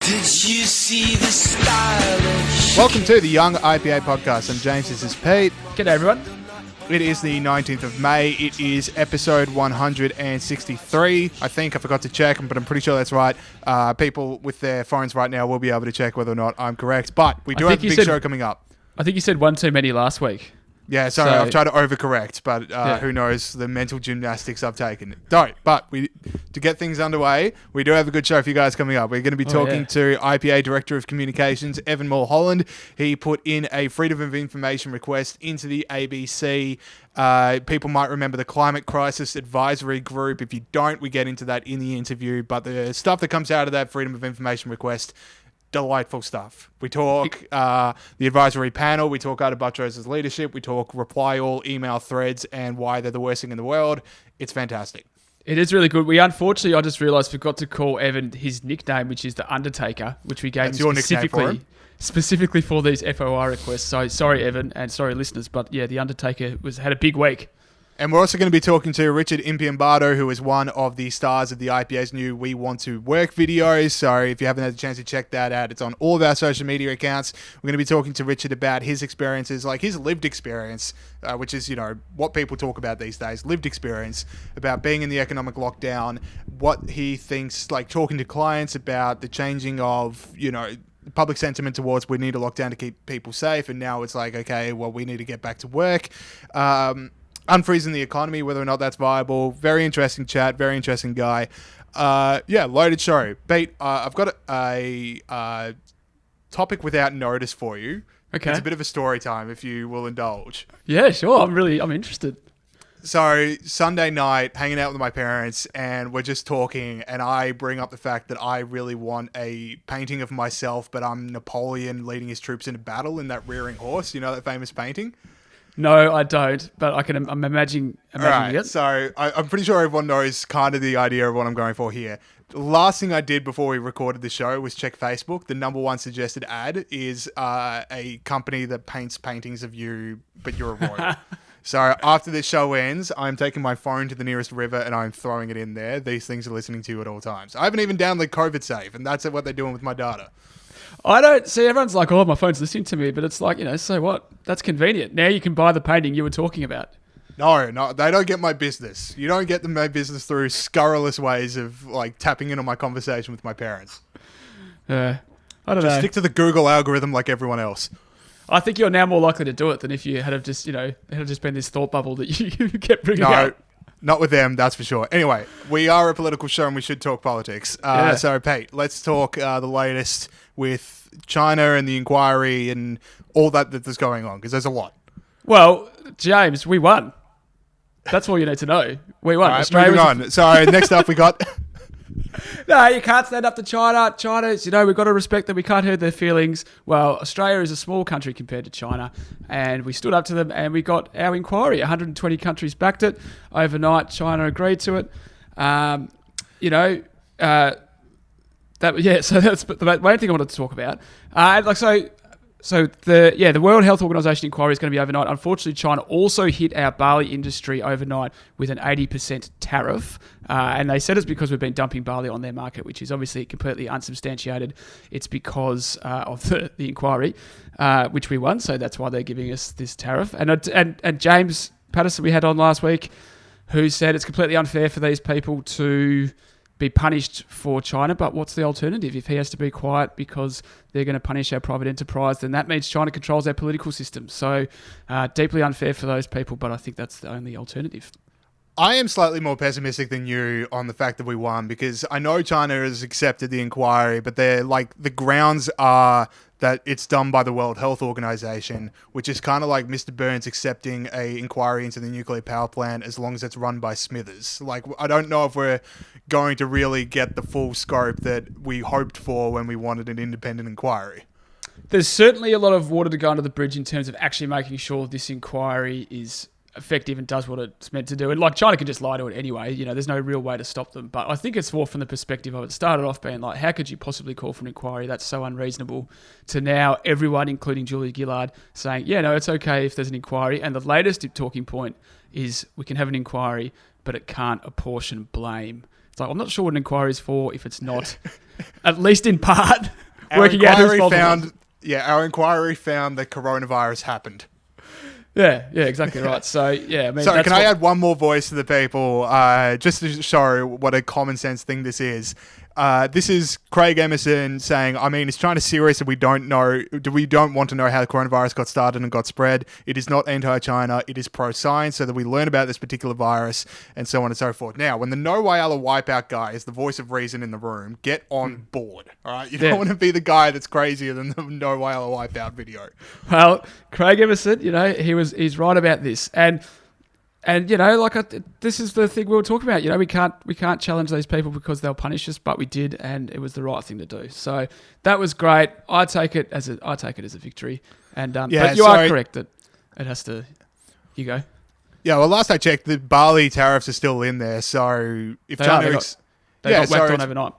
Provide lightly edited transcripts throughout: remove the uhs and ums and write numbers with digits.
Did you see the stylish? Welcome to the Young IPA podcast. I'm James, this is Pete. G'day everyone. It is the 19th of May. It is episode 163. I think I forgot to check, but I'm pretty sure that's right. People with their phones right now will be able to check whether or not I'm correct. But we do have a big show coming up. I think you said one too many last week. Yeah, sorry, I've tried to overcorrect, but who knows the mental gymnastics I've taken. But to get things underway, we do have a good show for you guys coming up. We're going to be talking to IPA Director of Communications, Evan Mulholland. He put in a Freedom of Information request into the ABC. People might remember the Climate Crisis Advisory Group. If you don't, we get into that in the interview. But the stuff that comes out of that Freedom of Information request, delightful stuff. We talk the advisory panel, we talk Ata Buttros's leadership, we talk reply all email threads and why they're the worst thing in the world. It's fantastic. It is really good. We unfortunately, I just realised, forgot to call Evan his nickname, which is the Undertaker, which we gave him specifically for these FOR requests. So sorry, Evan, and sorry, listeners, but yeah, the Undertaker had a big week. And we're also going to be talking to Richard Impiombato, who is one of the stars of the IPA's new We Want to Work videos. So if you haven't had a chance to check that out, it's on all of our social media accounts. We're going to be talking to Richard about his experiences, like his lived experience, which is, what people talk about these days, lived experience about being in the economic lockdown, what he thinks, like talking to clients about the changing of, public sentiment towards we need a lockdown to keep people safe. And now it's like, okay, well, we need to get back to work. Unfreezing the economy, whether or not that's viable. Very interesting chat, very interesting guy. Loaded show. Pete, I've got a topic without notice for you. Okay. It's a bit of a story time, if you will indulge. Yeah, sure. I'm interested. So, Sunday night, hanging out with my parents, and we're just talking, and I bring up the fact that I really want a painting of myself, but I'm Napoleon leading his troops into battle in that rearing horse. You know that famous painting? No, I don't, but I'm imagining it. So I'm pretty sure everyone knows kind of the idea of what I'm going for here. The last thing I did before we recorded the show was check Facebook. The number one suggested ad is a company that paints paintings of you, but you're a royal. So after this show ends, I'm taking my phone to the nearest river and I'm throwing it in there. These things are listening to you at all times. I haven't even downloaded COVID Safe, and that's what they're doing with my data. I don't see, everyone's like, oh, my phone's listening to me, but it's like, so what? That's convenient. Now you can buy the painting you were talking about. No, they don't get my business. You don't get my business through scurrilous ways of like tapping in on my conversation with my parents. I don't know. Just stick to the Google algorithm like everyone else. I think you're now more likely to do it than if you had just been this thought bubble that you kept bringing out. Not with them, that's for sure. Anyway, we are a political show and we should talk politics. So, Pete, let's talk the latest with China and the inquiry and all that's going on, because there's a lot. Well, James, we won. That's all you need to know. We won. All right, moving on. So, next up we got... No, you can't stand up to China. China's, we've got to respect that. We can't hurt their feelings. Well, Australia is a small country compared to China, and we stood up to them and we got our inquiry. 120 countries backed it. Overnight, China agreed to it. So that's the main thing I wanted to talk about. The World Health Organization inquiry is going to be overnight. Unfortunately, China also hit our barley industry overnight with an 80% tariff. And they said it's because we've been dumping barley on their market, which is obviously completely unsubstantiated. It's because of the inquiry, which we won. So that's why they're giving us this tariff. And James Patterson we had on last week, who said it's completely unfair for these people to be punished for China, but what's the alternative? If he has to be quiet because they're going to punish our private enterprise, then that means China controls our political system. So deeply unfair for those people, but I think that's the only alternative. I am slightly more pessimistic than you on the fact that we won, because I know China has accepted the inquiry, but they're like, the grounds are that it's done by the World Health Organization, which is kind of like Mr. Burns accepting an inquiry into the nuclear power plant as long as it's run by Smithers. Like, I don't know if we're going to really get the full scope that we hoped for when we wanted an independent inquiry. There's certainly a lot of water to go under the bridge in terms of actually making sure this inquiry is effective and does what it's meant to do. And like, China can just lie to it anyway. There's no real way to stop them. But I think it's more from the perspective of it started off being like, how could you possibly call for an inquiry? That's so unreasonable. To now everyone, including Julia Gillard, saying, yeah, no, it's okay if there's an inquiry. And the latest talking point is we can have an inquiry, but it can't apportion blame. It's like, I'm not sure what an inquiry is for if it's not, at least in part, working out who's fault it was. Our inquiry found that coronavirus happened. Yeah, exactly right. So, yeah, I mean, so can I add one more voice to the people, just to show what a common sense thing this is? This is Craig Emerson saying, I mean, it's trying to serious that we don't want to know how the coronavirus got started and got spread. It is not anti-China. It is pro-science so that we learn about this particular virus and so on and so forth. Now, when the No Wayala wipeout guy is the voice of reason in the room, get on board. All right. You don't want to be the guy that's crazier than the No Wayala wipeout video. Well, Craig Emerson, he's right about this. And this is the thing we were talking about. We can't challenge these people because they'll punish us, but we did, and it was the right thing to do. So that was great. I take it as a victory. And but you are correct that it has to. You go. Yeah. Well, last I checked, the barley tariffs are still in there. So if China got whacked on overnight.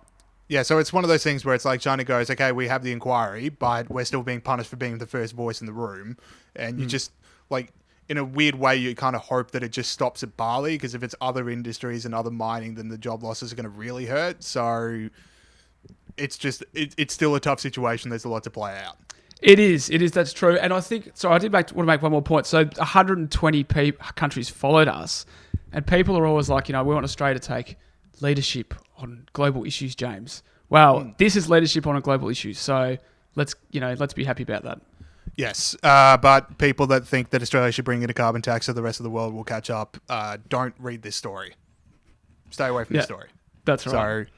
Yeah, so it's one of those things where it's like China goes, okay, we have the inquiry, but we're still being punished for being the first voice in the room, and you just like. In a weird way, you kind of hope that it just stops at barley, because if it's other industries and other mining, then the job losses are going to really hurt. So it's still a tough situation. There's a lot to play out. It is. That's true. And I think, so I want to make one more point. So 120 countries followed us, and people are always like, we want Australia to take leadership on global issues, James. Well, this is leadership on a global issue. So let's be happy about that. Yes, but people that think that Australia should bring in a carbon tax so the rest of the world will catch up, don't read this story. Stay away from this story. That's right. So,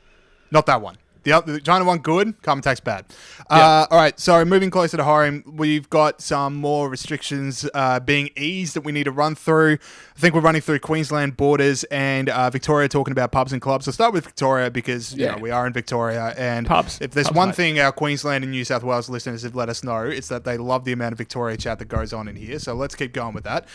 not that one. The China one, good. Carbon tax, bad. All right, so moving closer to home, we've got some more restrictions being eased that we need to run through. I think we're running through Queensland borders and Victoria, talking about pubs and clubs. So start with Victoria because we are in Victoria. And pubs. If there's one thing our Queensland and New South Wales listeners have let us know, it's that they love the amount of Victoria chat that goes on in here. So let's keep going with that.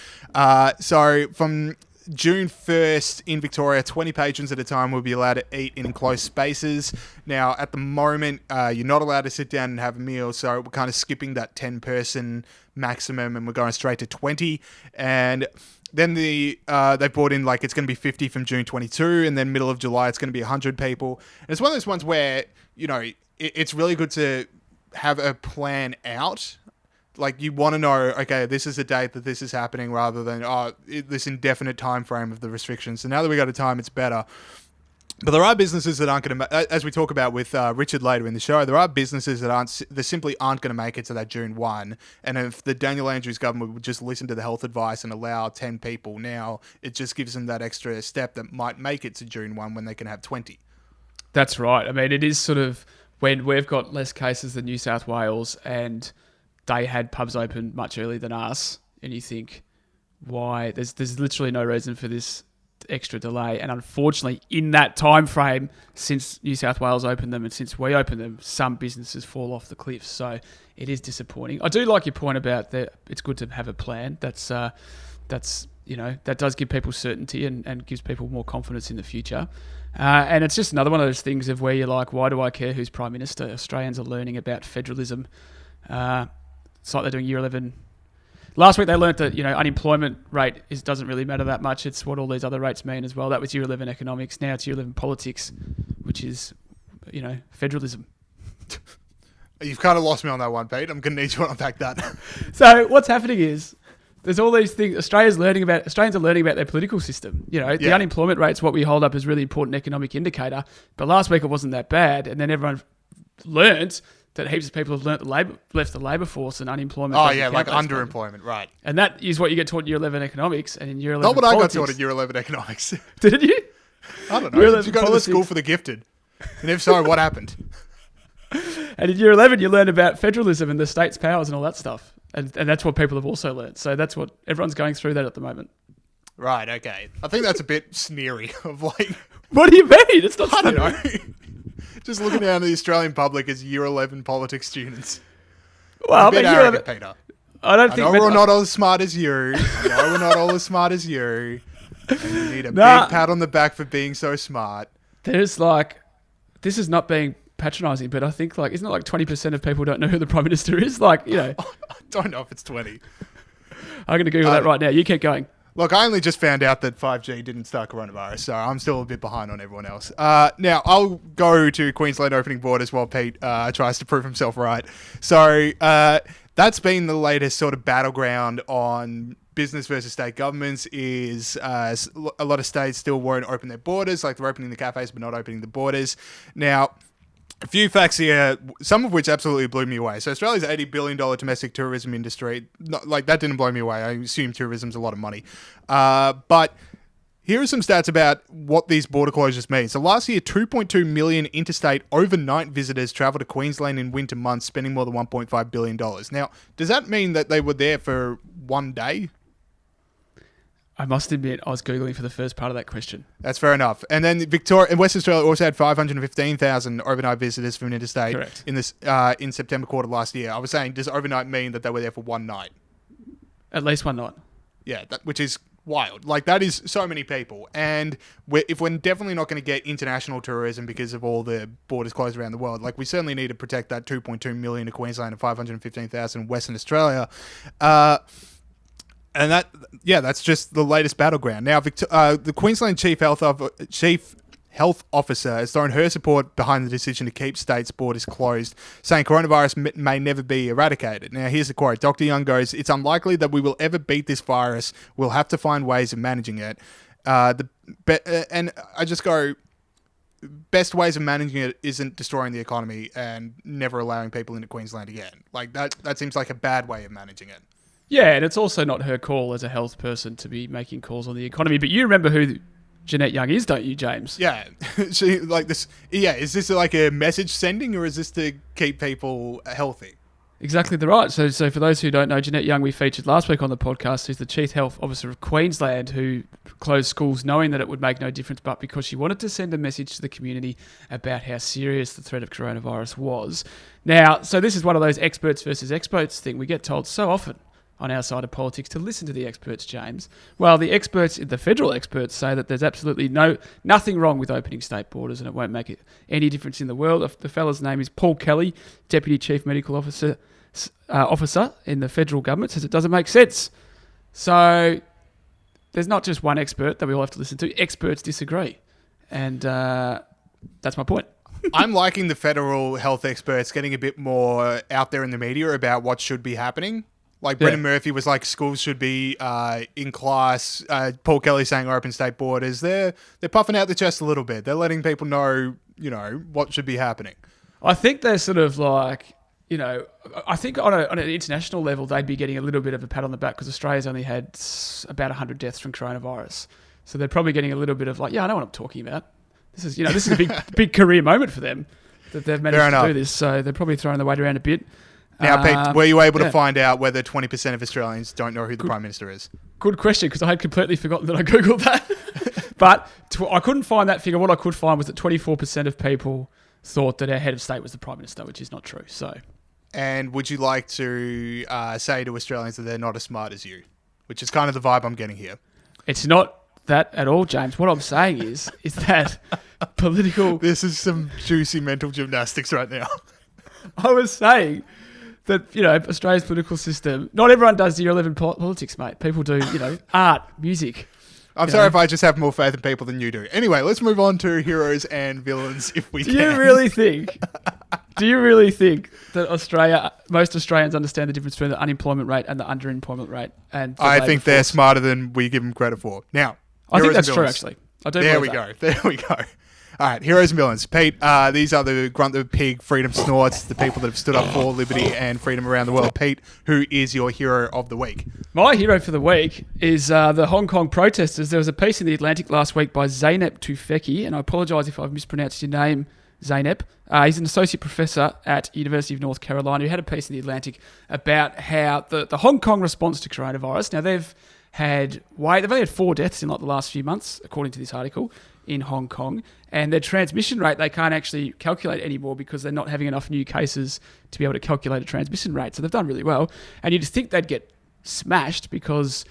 So from June 1st in Victoria, 20 patrons at a time will be allowed to eat in enclosed spaces. Now, at the moment, you're not allowed to sit down and have a meal, so we're kind of skipping that 10-person maximum and we're going straight to 20. And then they brought in, it's going to be 50 from June 22, and then middle of July, it's going to be 100 people. And it's one of those ones where, it's really good to have a plan out. Like, you want to know, okay, this is a date that this is happening rather than, this indefinite time frame of the restrictions. So now that we got a time, it's better. But there are businesses that aren't going to, as we talk about with Richard later in the show, there are businesses that simply aren't going to make it to that June 1. And if the Daniel Andrews government would just listen to the health advice and allow 10 people now, it just gives them that extra step that might make it to June 1 when they can have 20. That's right. I mean, it is sort of when we've got less cases than New South Wales and they had pubs open much earlier than us, and you think, why? There's literally no reason for this extra delay. And unfortunately, in that time frame, since New South Wales opened them and since we opened them, some businesses fall off the cliff. So it is disappointing. I do like your point about that. It's good to have a plan. That does give people certainty and gives people more confidence in the future. And it's just another one of those things of where you're like, why do I care who's Prime Minister? Australians are learning about federalism. It's like they're doing year 11. Last week they learnt that unemployment rate doesn't really matter that much. It's what all these other rates mean as well. That was year 11 economics. Now it's year 11 politics, which is federalism. You've kind of lost me on that one, Pete. I'm going to need you to unpack that. So what's happening is there's all these things Australians are learning about their political system. The unemployment rate's what we hold up as a really important economic indicator. But last week it wasn't that bad, and then everyone learnt that heaps of people have left the labour force and unemployment. Oh, yeah, like underemployment, right. And that is what you get taught in year 11 economics and in year 11 Not what politics. I got taught in year 11 economics. Did you? I don't know. Did you go to the school for the gifted? And if so, what happened? And in year 11, you learn about federalism and the state's powers and all that stuff. And that's what people have also learned. So that's what everyone's going through that at the moment. Right, okay. I think that's a bit sneery of What do you mean? It's not I don't know. Just looking down at the Australian public as year 11 politics students. Well, a bit arrogant, Peter. I think we're not all as smart as you. We're not all as smart as you. And you need a big pat on the back for being so smart. There's this is not being patronising, but I think isn't it 20% of people don't know who the Prime Minister is? I don't know if it's 20. I'm going to Google that right now. You keep going. Look, I only just found out that 5G didn't start coronavirus, so I'm still a bit behind on everyone else. Now, I'll go to Queensland opening borders while Pete tries to prove himself right. So that's been the latest sort of battleground on business versus state governments is a lot of states still won't open their borders, like they're opening the cafes but not opening the borders. Now, a few facts here, some of which absolutely blew me away. So Australia's $80 billion domestic tourism industry, that didn't blow me away. I assume tourism's a lot of money. But here are some stats about what these border closures mean. So last year, 2.2 million interstate overnight visitors travelled to Queensland in winter months, spending more than $1.5 billion. Now, does that mean that they were there for one day? I must admit, I was Googling for the first part of that question. That's fair enough. And then Victoria and Western Australia also had 515,000 overnight visitors from interstate. Correct. In September quarter last year. I was saying, does overnight mean that they were there for one night? At least one night. Yeah, which is wild. Like, that is so many people. And if we're definitely not going to get international tourism because of all the borders closed around the world, like, we certainly need to protect that 2.2 million in Queensland and 515,000 in Western Australia. And that's just the latest battleground. Now, the Queensland Chief Health Officer has thrown her support behind the decision to keep states' borders closed, saying coronavirus may never be eradicated. Now, here's the quote. Dr. Young goes, "It's unlikely that we will ever beat this virus. We'll have to find ways of managing it." And I just go, best ways of managing it isn't destroying the economy and never allowing people into Queensland again. Like, that seems like a bad way of managing it. Yeah, and it's also not her call as a health person to be making calls on the economy. But you remember who Jeanette Young is, don't you, James? Yeah. She like this. Yeah. Is this like a message sending, or is this to keep people healthy? Exactly the right. So for those who don't know, Jeanette Young, we featured last week on the podcast, who's the Chief Health Officer of Queensland, who closed schools knowing that it would make no difference, but because she wanted to send a message to the community about how serious the threat of coronavirus was. Now, so this is one of those experts versus experts thing we get told so often on our side of politics to listen to the experts, James. Well, the federal experts say that there's absolutely nothing wrong with opening state borders and it won't make any difference in the world. The fella's name is Paul Kelly, Deputy Chief Medical Officer in the federal government, says it doesn't make sense. So there's not just one expert that we all have to listen to. Experts disagree. And that's my point. I'm liking the federal health experts getting a bit more out there in the media about what should be happening. Like Brendan Murphy was like, schools should be in class. Paul Kelly saying open state borders. They're puffing out the chest a little bit. They're letting people know, what should be happening. I think they're sort of like, I think on an international level, they'd be getting a little bit of a pat on the back because Australia's only had about 100 deaths from coronavirus. So they're probably getting a little bit of like, yeah, I know what I'm talking about. This is a big career moment for them that they've managed to do this. So they're probably throwing the weight around a bit. Now, Pete, were you able to find out whether 20% of Australians don't know who the Prime Minister is? Good question, because I had completely forgotten that I Googled that. But I couldn't find that figure. What I could find was that 24% of people thought that our head of state was the Prime Minister, which is not true. And would you like to say to Australians that they're not as smart as you? Which is kind of the vibe I'm getting here. It's not that at all, James. What I'm saying is that political... This is some juicy mental gymnastics right now. I was saying that, Australia's political system, not everyone does year 11 politics, mate. People do, art, music. I'm sorry if I just have more faith in people than you do. Anyway, let's move on to heroes and villains if we can. Do you really think that most Australians understand the difference between the unemployment rate and the underemployment rate? And I think they're smarter than we give them credit for. Now, I think that's true, actually. I do There we go. All right, heroes and villains. Pete, these are the grunt the pig freedom snorts, the people that have stood up for liberty and freedom around the world. Pete, who is your hero of the week? My hero for the week is the Hong Kong protesters. There was a piece in The Atlantic last week by Zeynep Tufekci, and I apologise if I've mispronounced your name, Zeynep. He's an associate professor at University of North Carolina who had a piece in The Atlantic about how the Hong Kong response to coronavirus. Now, they've only had 4 deaths in the last few months, according to this article, in Hong Kong, and their transmission rate they can't actually calculate anymore because they're not having enough new cases to be able to calculate a transmission rate. So they've done really well, and you'd think they'd get smashed because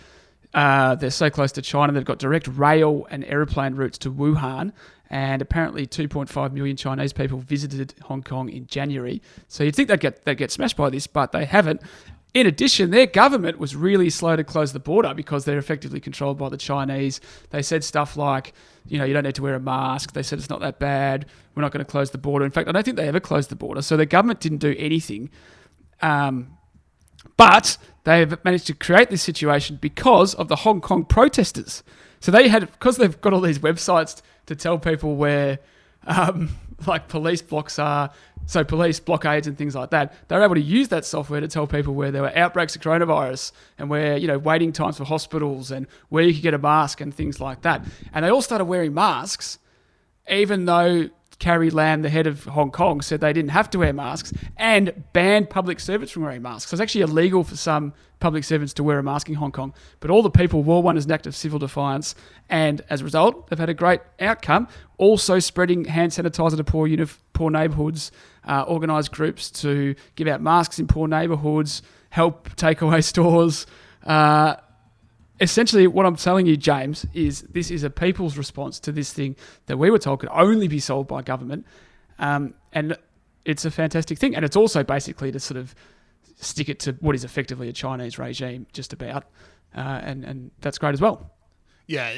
they're so close to China. They've got direct rail and aeroplane routes to Wuhan, and apparently 2.5 million Chinese people visited Hong Kong in January. So you'd think they'd get smashed by this, but they haven't. In addition, their government was really slow to close the border because they're effectively controlled by the Chinese. They said stuff like, you don't need to wear a mask. They said it's not that bad. We're not going to close the border. In fact, I don't think they ever closed the border. So the government didn't do anything. But they've managed to create this situation because of the Hong Kong protesters. So because they've got all these websites to tell people where like police blocks are, so police blockades and things like that, they're able to use that software to tell people where there were outbreaks of coronavirus and where, waiting times for hospitals and where you could get a mask and things like that. And they all started wearing masks, even though Carrie Lam, the head of Hong Kong, said they didn't have to wear masks and banned public servants from wearing masks. So it's actually illegal for some public servants to wear a mask in Hong Kong. But all the people wore one as an act of civil defiance. And as a result, they've had a great outcome. Also spreading hand sanitizer to poor neighbourhoods, organised groups to give out masks in poor neighbourhoods, help takeaway stores. Essentially, what I'm telling you, James, is this is a people's response to this thing that we were told could only be solved by government. And it's a fantastic thing. And it's also basically to sort of stick it to what is effectively a Chinese regime just about. And that's great as well. Yeah,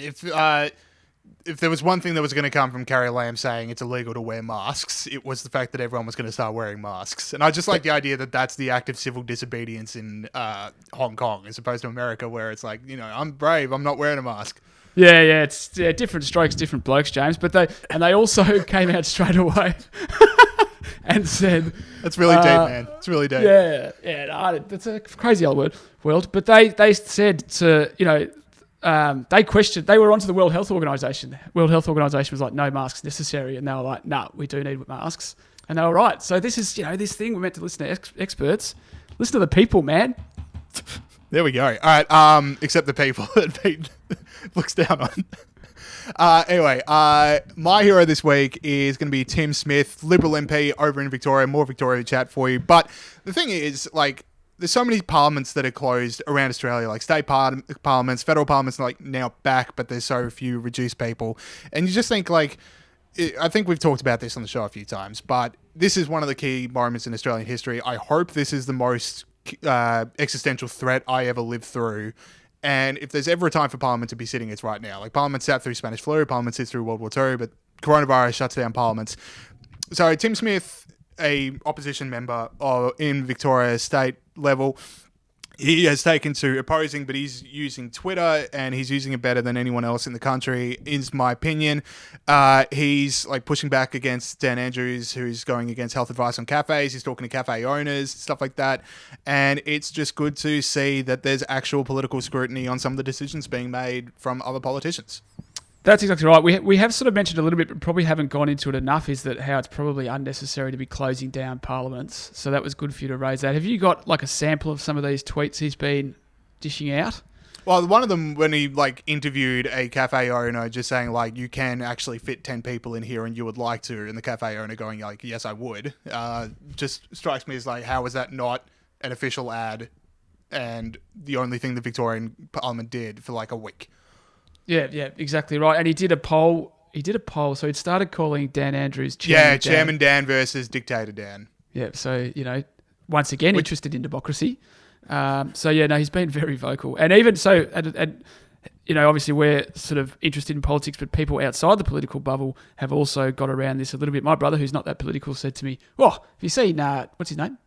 if there was one thing that was going to come from Carrie Lam saying it's illegal to wear masks, it was the fact that everyone was going to start wearing masks. And I just like the idea that that's the act of civil disobedience in Hong Kong, as opposed to America, where it's like, I'm brave, I'm not wearing a mask. Yeah, it's different strokes, different blokes, James. But they also came out straight away and said, "That's really deep, man. It's really deep." Yeah, that's a crazy old world. But they said to they questioned. They were onto the World Health Organization. The World Health Organization was like, "No masks necessary," and they were like, "No, we do need masks," and they were right. So this is this thing we're meant to listen to experts. Listen to the people, man. There we go. All right. Except the people that Pete looks down on. Anyway, my hero this week is going to be Tim Smith, Liberal MP over in Victoria. More Victoria chat for you. But the thing is, there's so many parliaments that are closed around Australia, like state parliaments, federal parliaments, now back, but there's so few reduced people. And you just think, I think we've talked about this on the show a few times, but this is one of the key moments in Australian history. I hope this is the most existential threat I ever lived through. And if there's ever a time for Parliament to be sitting, it's right now. Parliament sat through Spanish flu, Parliament sits through World War II, but coronavirus shuts down parliaments. So Tim Smith, a opposition member in Victoria state level, he has taken to opposing, but he's using Twitter and he's using it better than anyone else in the country, is my opinion. He's pushing back against Dan Andrews, who's going against health advice on cafes. He's talking to cafe owners, stuff like that. And it's just good to see that there's actual political scrutiny on some of the decisions being made from other politicians. That's exactly right. We have sort of mentioned a little bit, but probably haven't gone into it enough, is that how it's probably unnecessary to be closing down parliaments. So that was good for you to raise that. Have you got a sample of some of these tweets he's been dishing out? Well, one of them, when he interviewed a cafe owner, just saying you can actually fit 10 people in here and you would like to, and the cafe owner going yes, I would, just strikes me as how is that not an official ad and the only thing the Victorian Parliament did for a week? Yeah, exactly right. And he did a poll. So he'd started calling Dan Andrews Chairman Chairman Dan versus Dictator Dan. Yeah, so, once again, interested in democracy. He's been very vocal. And even so, and obviously we're sort of interested in politics, but people outside the political bubble have also got around this a little bit. My brother, who's not that political, said to me, have you seen, what's his name?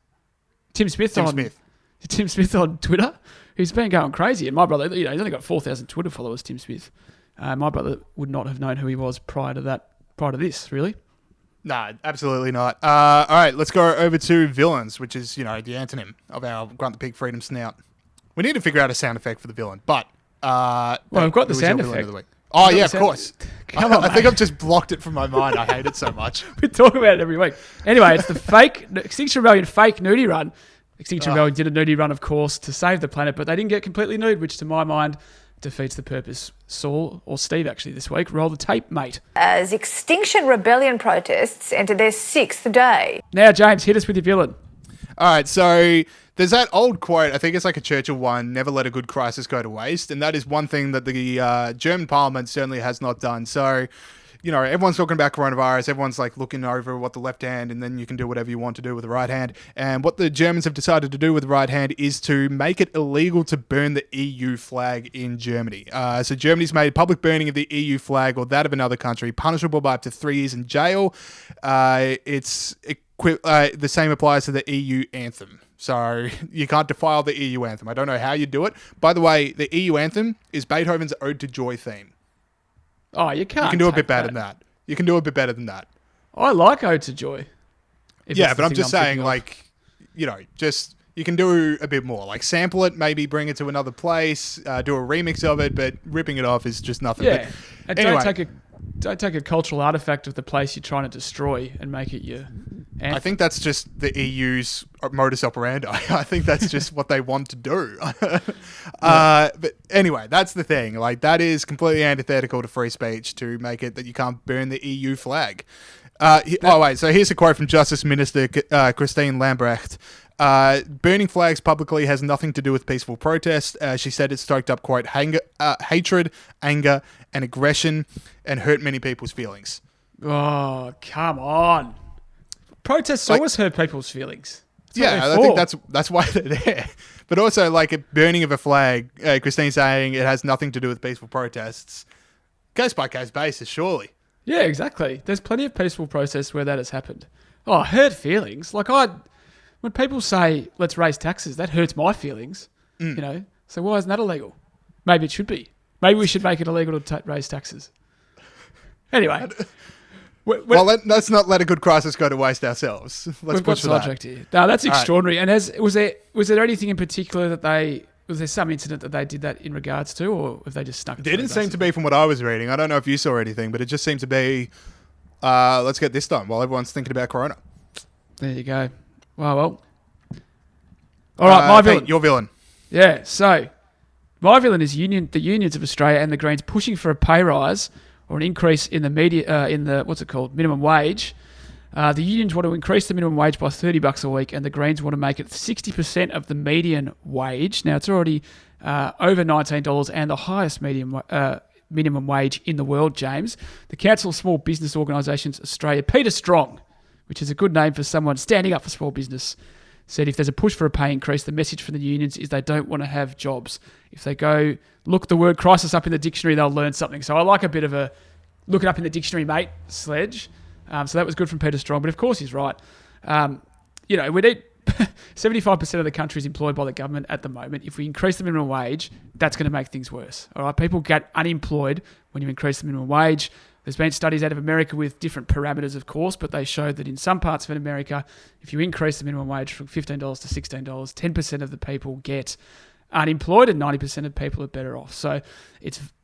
Tim Smith on Twitter. He's been going crazy. And my brother, he's only got 4,000 Twitter followers, Tim Smith. My brother would not have known who he was prior to this, really. No, absolutely not. All right, let's go over to villains, which is, the antonym of our Grunt the Pig Freedom Snout. We need to figure out a sound effect for the villain, but... I've got the sound effect. Oh, yeah, of course. Come on, I think I've just blocked it from my mind. I hate it so much. We talk about it every week. Anyway, it's the Extinction Rebellion fake nudie run. Extinction Rebellion did a nudie run, of course, to save the planet, but they didn't get completely nude, which to my mind defeats the purpose. Saul, or Steve actually this week, roll the tape, mate. As Extinction Rebellion protests enter their 6th day. Now, James, hit us with your villain. All right, so there's that old quote, I think it's a Churchill one, never let a good crisis go to waste, and that is one thing that the German parliament certainly has not done. So everyone's talking about coronavirus. Everyone's like looking over what the left hand, and then you can do whatever you want to do with the right hand. And what the Germans have decided to do with the right hand is to make it illegal to burn the EU flag in Germany. So Germany's made public burning of the EU flag or that of another country punishable by up to 3 years in jail. The same applies to the EU anthem. So you can't defile the EU anthem. I don't know how you do it. By the way, the EU anthem is Beethoven's Ode to Joy theme. Oh, you can't. You can do a bit better than that. You can do a bit better than that. I like Ode to Joy. Yeah, but I'm just saying, just you can do a bit more. Like sample it, maybe bring it to another place, do a remix of it, but ripping it off is just nothing. Yeah, but and anyway, don't take a cultural artifact of the place you're trying to destroy and make it your anthem. I think that's just the EU's modus operandi. I think that's just what they want to do. But anyway, that's the thing. Like, that is completely antithetical to free speech to make it that you can't burn the EU flag. So here's a quote from Justice Minister Christine Lambrecht. Burning flags publicly has nothing to do with peaceful protest. She said it stoked up, quote, hatred, anger, and aggression, and hurt many people's feelings. Oh, come on. Protests always hurt people's feelings. I think that's why they're there. But also, like, a burning of a flag, Christine saying it has nothing to do with peaceful protests. Case-by-case basis, surely. Yeah, exactly. There's plenty of peaceful protests where that has happened. Oh, hurt feelings. When people say, let's raise taxes, that hurts my feelings. So why isn't that illegal? Maybe it should be. Maybe we should make it illegal to raise taxes. Anyway. Let's not let a good crisis go to waste ourselves. Let's push for that. Here. No, that's extraordinary. Right. And was there anything in particular was there some incident that they did that in regards to, or have they just snuck it? It didn't seem to be from what I was reading. I don't know if you saw anything, but it just seemed to be, let's get this done while everyone's thinking about Corona. There you go. Well. All right, my villain. Pete, your villain. Yeah, so my villain is the unions of Australia and the Greens pushing for a pay rise or an increase in the minimum wage. The unions want to increase the minimum wage by $30 a week, and the Greens want to make it 60% of the median wage. Now, it's already over $19 and the highest minimum wage in the world, James. The Council of Small Business Organisations Australia, Peter Strong, which is a good name for someone standing up for small business, said if there's a push for a pay increase, the message from the unions is they don't want to have jobs. If they go look the word crisis up in the dictionary, they'll learn something. So I like a bit of a look it up in the dictionary, mate, sledge. So that was good from Peter Strong. But of course he's right. We need 75% of the country is employed by the government at the moment. If we increase the minimum wage, that's going to make things worse. All right, people get unemployed when you increase the minimum wage. There's been studies out of America with different parameters, of course, but they showed that in some parts of America, if you increase the minimum wage from $15 to $16, 10% of the people get unemployed and 90% of people are better off. So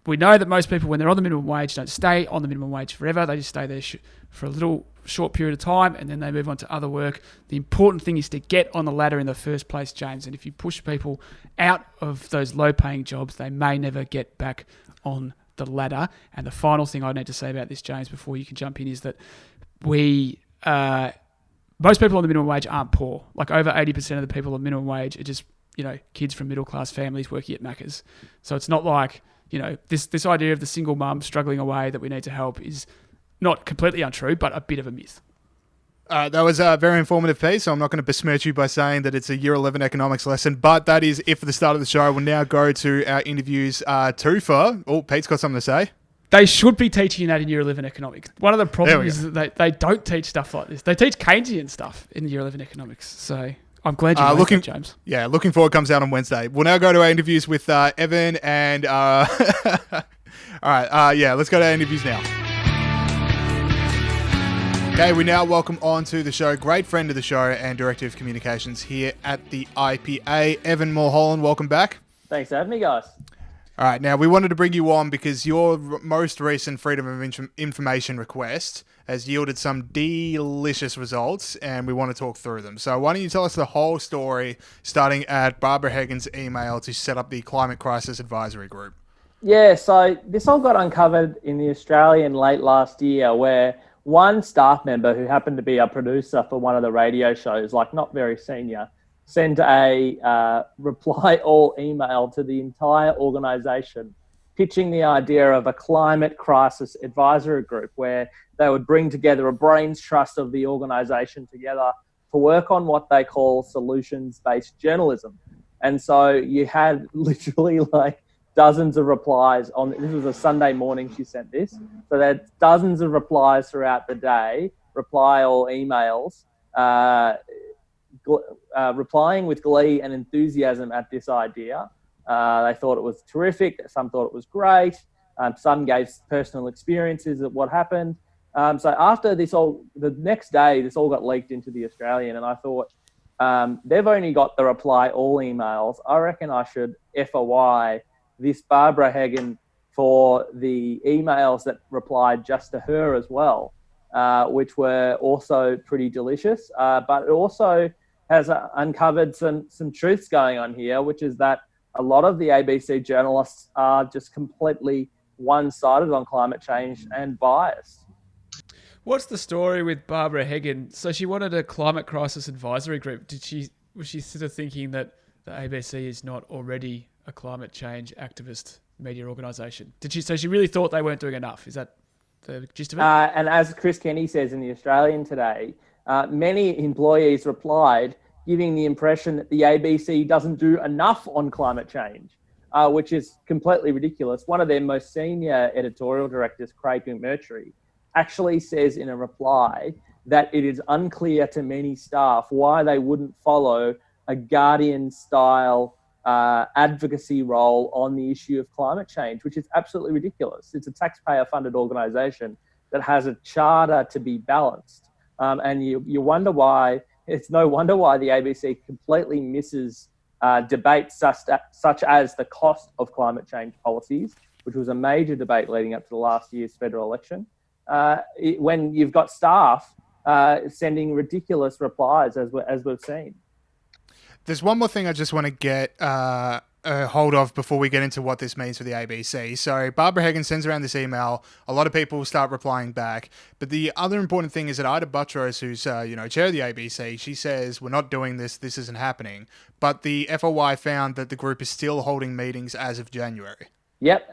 we know that most people, when they're on the minimum wage, don't stay on the minimum wage forever. They just stay there for a little short period of time and then they move on to other work. The important thing is to get on the ladder in the first place, James. And if you push people out of those low-paying jobs, they may never get back on the ladder. And the final thing I need to say about this, James, before you can jump in, is that most people on the minimum wage aren't poor. Like over 80% of the people on minimum wage are just, kids from middle-class families working at Macca's. So it's not like, this idea of the single mum struggling away that we need to help is not completely untrue, but a bit of a myth. That was a very informative piece, so I'm not going to besmirch you by saying that it's a Year 11 economics lesson, but that is it for the start of the show. We'll now go to our interviews twofer. Oh, Pete's got something to say. They should be teaching that in Year 11 economics. One of the problems is that they don't teach stuff like this. They teach Keynesian stuff in Year 11 economics, so I'm glad you know that, James. Yeah, looking forward, comes out on Wednesday. We'll now go to our interviews with Evan and... all right, let's go to our interviews now. Okay, we now welcome on to the show, great friend of the show and Director of Communications here at the YIPA, Evan Mulholland. Welcome back. Thanks for having me, guys. All right, now we wanted to bring you on because your most recent Freedom of Information request has yielded some delicious results and we want to talk through them. So why don't you tell us the whole story, starting at Barbara Hagan's email to set up the Climate Crisis Advisory Group. Yeah, so this all got uncovered in the Australian late last year where one staff member who happened to be a producer for one of the radio shows, like not very senior, sent a reply all email to the entire organisation pitching the idea of a climate crisis advisory group where they would bring together a brains trust of the organisation together to work on what they call solutions-based journalism. And so you had literally like dozens of replies on, this was a Sunday morning she sent this, so there had dozens of replies throughout the day, reply all emails, replying with glee and enthusiasm at this idea. They thought it was terrific. Some thought it was great. Some gave personal experiences of what happened. So after this the next day, this all got leaked into the Australian, and I thought, they've only got the reply all emails. I reckon I should FOI this Barbara Hagen for the emails that replied just to her as well, which were also pretty delicious. But it also has uncovered some truths going on here, which is that a lot of the ABC journalists are just completely one-sided on climate change and biased. What's the story with Barbara Hagen? So she wanted a climate crisis advisory group. Was she sort of thinking that the ABC is not already a climate change activist media organisation? So she really thought they weren't doing enough? Is that the gist of it? And as Chris Kenny says in the Australian today, many employees replied, giving the impression that the ABC doesn't do enough on climate change, which is completely ridiculous. One of their most senior editorial directors, Craig McMurtry, actually says in a reply that it is unclear to many staff why they wouldn't follow a Guardian-style advocacy role on the issue of climate change, which is absolutely ridiculous. It's a taxpayer-funded organisation that has a charter to be balanced. And you wonder why, it's no wonder why the ABC completely misses debates such as the cost of climate change policies, which was a major debate leading up to the last year's federal election. When you've got staff sending ridiculous replies, as we've seen. There's one more thing I just want to get a hold of before we get into what this means for the ABC. So Barbara Hagen sends around this email. A lot of people start replying back. But the other important thing is that Ida Buttrose, who's chair of the ABC, she says, we're not doing this. This isn't happening. But the FOI found that the group is still holding meetings as of January. Yep.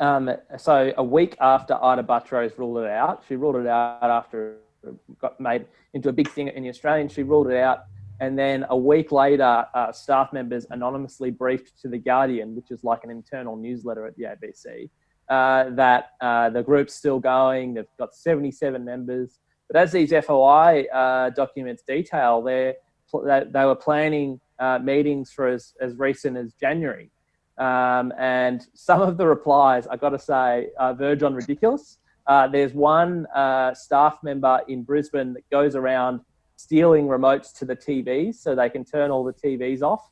So a week after Ida Buttrose ruled it out, she ruled it out after it got made into a big thing in the Australian. She ruled it out. And then a week later, staff members anonymously briefed to The Guardian, which is like an internal newsletter at the ABC, that the group's still going. They've got 77 members. But as these FOI documents detail, they were planning meetings for as recent as January. And some of the replies, I got to say, verge on ridiculous. There's one staff member in Brisbane that goes around stealing remotes to the TVs so they can turn all the TVs off.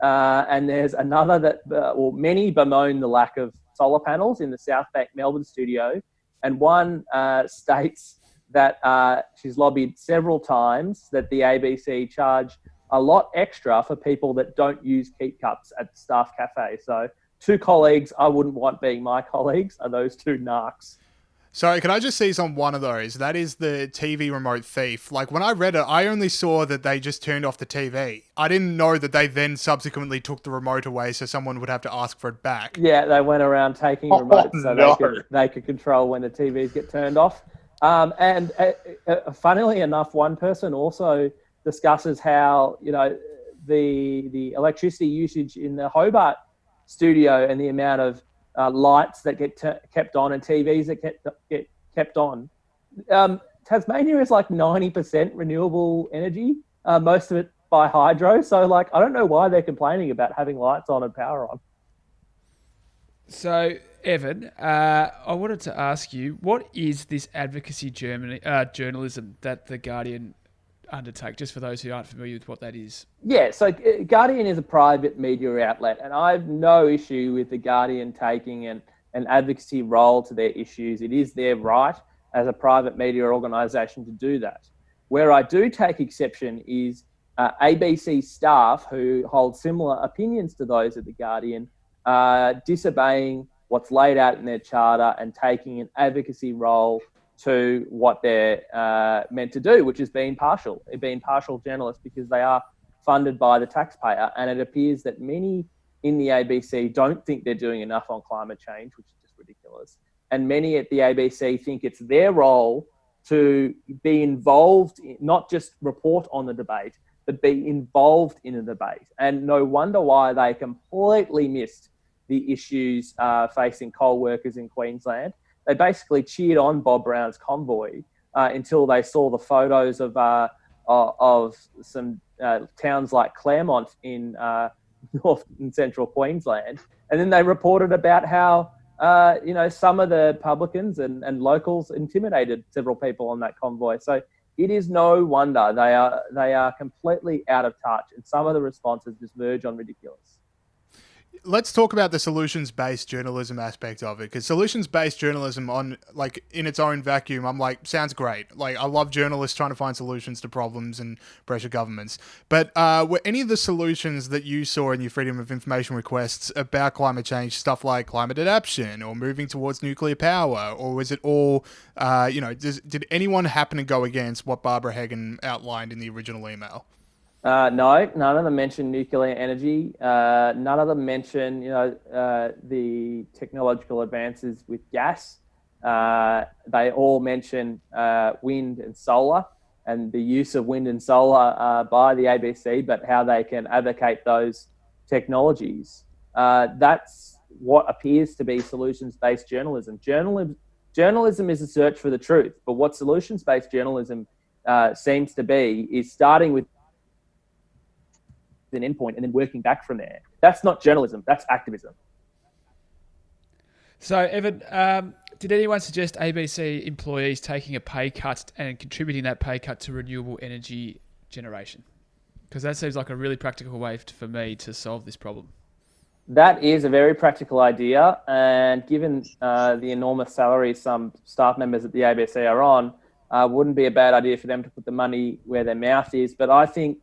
And there's another that, many bemoan the lack of solar panels in the South Bank Melbourne studio. And one states that she's lobbied several times that the ABC charge a lot extra for people that don't use keep cups at the staff cafe. So 2 colleagues I wouldn't want being my colleagues are those 2 narcs. Sorry, can I just seize on one of those? That is the TV remote thief. Like, when I read it, I only saw that they just turned off the TV. I didn't know that they then subsequently took the remote away so someone would have to ask for it back. Yeah, they went around taking remotes so they could control when the TVs get turned off. And funnily enough, one person also discusses how, the electricity usage in the Hobart studio and the amount of lights that get kept on and TVs that get kept on. Tasmania is like 90% renewable energy, most of it by hydro. So, I don't know why they're complaining about having lights on and power on. So, Evan, I wanted to ask you, what is this advocacy journalism that The Guardian undertake, just for those who aren't familiar with what that is? Yeah, so Guardian is a private media outlet, and I have no issue with The Guardian taking an advocacy role to their issues. It is their right as a private media organisation to do that. Where I do take exception is ABC staff who hold similar opinions to those of The Guardian, disobeying what's laid out in their charter and taking an advocacy role to what they're meant to do, which is being partial journalists, because they are funded by the taxpayer. And it appears that many in the ABC don't think they're doing enough on climate change, which is just ridiculous. And many at the ABC think it's their role to be involved, not just report on the debate, but be involved in the debate. And no wonder why they completely missed the issues facing coal workers in Queensland. They basically cheered on Bob Brown's convoy until they saw the photos of some towns like Claremont in north and central Queensland. And then they reported about how some of the publicans and locals intimidated several people on that convoy. So it is no wonder they are completely out of touch, and some of the responses just verge on ridiculous. Let's talk about the solutions-based journalism aspect of it, because solutions-based journalism in its own vacuum, I'm like, sounds great. Like, I love journalists trying to find solutions to problems and pressure governments. But were any of the solutions that you saw in your Freedom of Information requests about climate change stuff like climate adaptation or moving towards nuclear power, or was it all, did anyone happen to go against what Barbara Hagan outlined in the original email? No, none of them mention nuclear energy. None of them mention, the technological advances with gas. They all mention wind and solar and the use of wind and solar by the ABC, but how they can advocate those technologies. That's what appears to be solutions-based journalism. Journalism is a search for the truth, but what solutions-based journalism seems to be is starting with an endpoint and then working back from there. That's not journalism, that's activism. So, Evan, did anyone suggest ABC employees taking a pay cut and contributing that pay cut to renewable energy generation? Because that seems like a really practical way for me to solve this problem. That is a very practical idea, and given the enormous salaries some staff members at the ABC are on, wouldn't be a bad idea for them to put the money where their mouth is. But I think,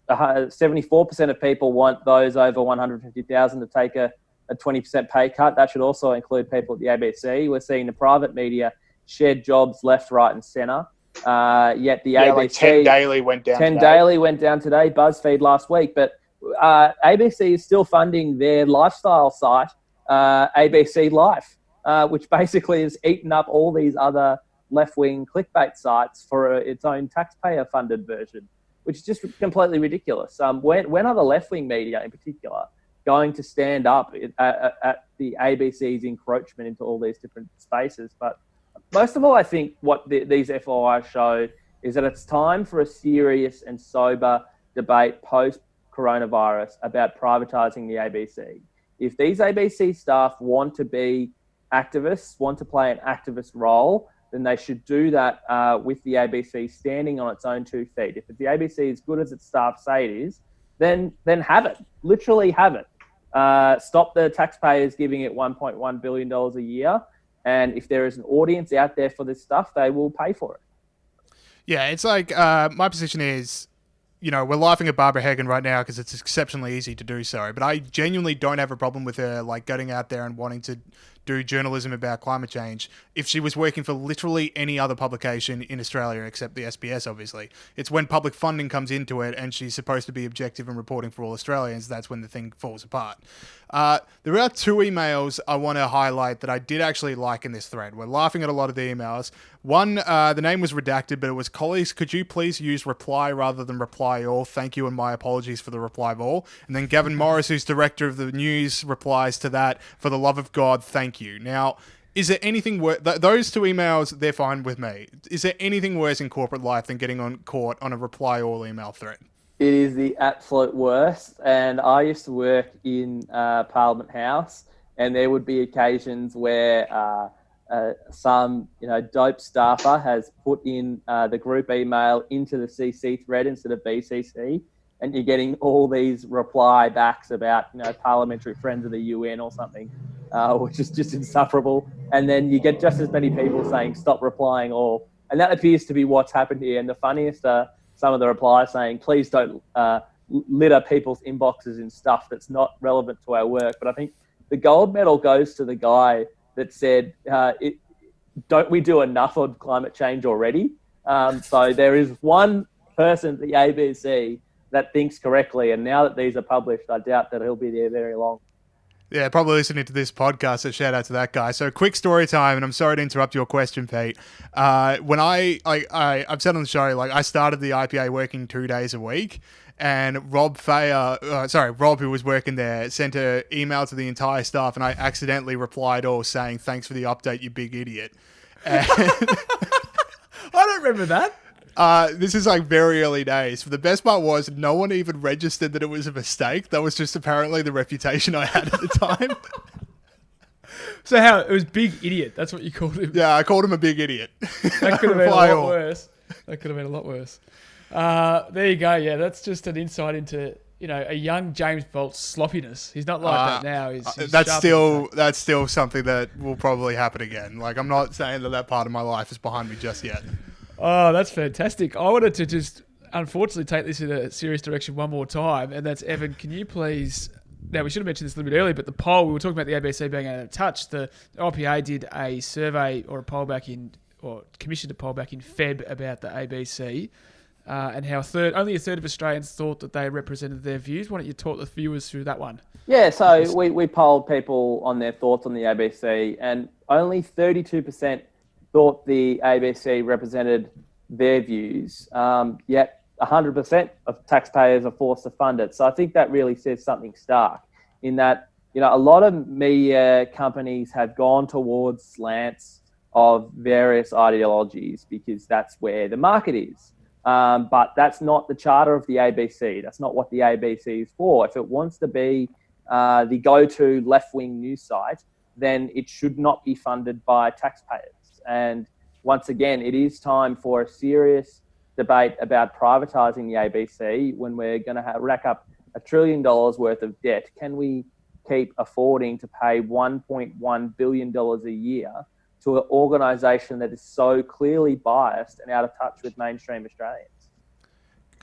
74% of people want those over 150,000 to take a 20% pay cut. That should also include people at the ABC. We're seeing the private media shed jobs left, right, and centre. Yet the ABC, like 10 Daily went down. 10 Daily went down today. BuzzFeed last week, but ABC is still funding their lifestyle site, ABC Life, which basically has eaten up all these other left-wing clickbait sites for its own taxpayer-funded version, which is just completely ridiculous. When are the left-wing media in particular going to stand up at the ABC's encroachment into all these different spaces? But most of all, I think what these FOIs showed is that it's time for a serious and sober debate post-coronavirus about privatising the ABC. If these ABC staff want to be activists, want to play an activist role, then they should do that with the ABC standing on its own 2 feet. If the ABC is good as its staff say it is, then have it. Literally have it. Stop the taxpayers giving it $1.1 billion a year. And if there is an audience out there for this stuff, they will pay for it. Yeah, it's like my position is, we're laughing at Barbara Hagan right now because it's exceptionally easy to do so. But I genuinely don't have a problem with her getting out there and wanting to do journalism about climate change if she was working for literally any other publication in Australia except the SBS, obviously. It's when public funding comes into it and she's supposed to be objective and reporting for all Australians, that's when the thing falls apart. There are 2 emails I want to highlight that I did actually like in this thread. We're laughing at a lot of the emails. One, the name was redacted, but it was, colleagues, could you please use reply rather than reply all? Thank you and my apologies for the reply all. And then Gavin Morris, who's director of the news, replies to that, for the love of God, thank you. Now, is there anything worse? Those 2 emails, they're fine with me. Is there anything worse in corporate life than getting on caught on a reply all email thread? It is the absolute worst. And I used to work in Parliament House, and there would be occasions where some dope staffer has put in the group email into the CC thread instead of BCC, and you're getting all these reply backs about parliamentary friends of the UN or something, which is just insufferable. And then you get just as many people saying stop replying all, and that appears to be what's happened here. And the funniest are some of the replies saying please don't litter people's inboxes in stuff that's not relevant to our work. But I think the gold medal goes to the guy that said, don't we do enough on climate change already? So there is one person at the ABC that thinks correctly, and now that these are published, I doubt that he'll be there very long. Yeah, probably listening to this podcast, so shout out to that guy. So quick story time, and I'm sorry to interrupt your question, Pete. When I've said on the show, like I started the IPA working 2 days a week, and Rob, who was working there, sent an email to the entire staff, and I accidentally replied all saying, "Thanks for the update, you big idiot." And I don't remember that. this is like very early days. But the best part was no one even registered that it was a mistake. That was just apparently the reputation I had at the time. So how it was big idiot? That's what you called him. Yeah, I called him a big idiot. That could have been a lot worse. That could have been a lot worse. There you go. Yeah, that's just an insight into a young James Bolt's sloppiness. He's not like that now. He's that's still something that will probably happen again. Like I'm not saying that part of my life is behind me just yet. Oh, that's fantastic. I wanted to just, unfortunately, take this in a serious direction one more time, and that's, Evan, can you please... Now, we should have mentioned this a little bit earlier, but the poll, we were talking about the ABC being out of touch. The IPA did a survey or commissioned a poll back in Feb about the ABC and how only a third of Australians thought that they represented their views. Why don't you talk the viewers through that one? Yeah, so we polled people on their thoughts on the ABC, and only 32% thought the ABC represented their views, yet 100% of taxpayers are forced to fund it. So I think that really says something stark in that, a lot of media companies have gone towards slants of various ideologies because that's where the market is. But that's not the charter of the ABC. That's not what the ABC is for. If it wants to be the go-to left-wing news site, then it should not be funded by taxpayers. And once again, it is time for a serious debate about privatising the ABC when we're going to rack up $1 trillion worth of debt. Can we keep affording to pay $1.1 billion a year to an organisation that is so clearly biased and out of touch with mainstream Australians?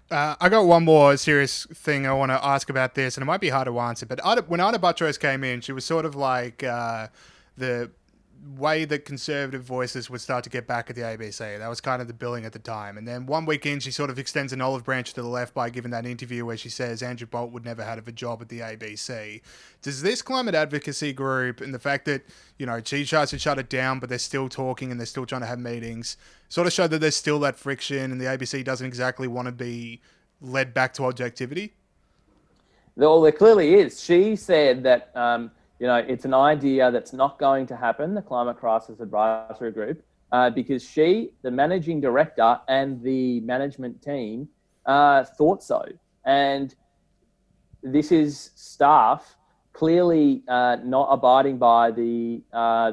I got one more serious thing I want to ask about this, and it might be hard to answer, but when Ida Buttrose came in, she was sort of like the way that conservative voices would start to get back at the ABC. That was kind of the billing at the time. And then 1 week in, she sort of extends an olive branch to the left by giving that interview where she says Andrew Bolt would never have a job at the ABC. Does this climate advocacy group and the fact that, she tries to shut it down, but they're still talking and they're still trying to have meetings, sort of show that there's still that friction and the ABC doesn't exactly want to be led back to objectivity? Well, there clearly is. She said that... it's an idea that's not going to happen, the Climate Crisis Advisory Group, because she, the managing director and the management team thought so. And this is staff clearly not abiding by the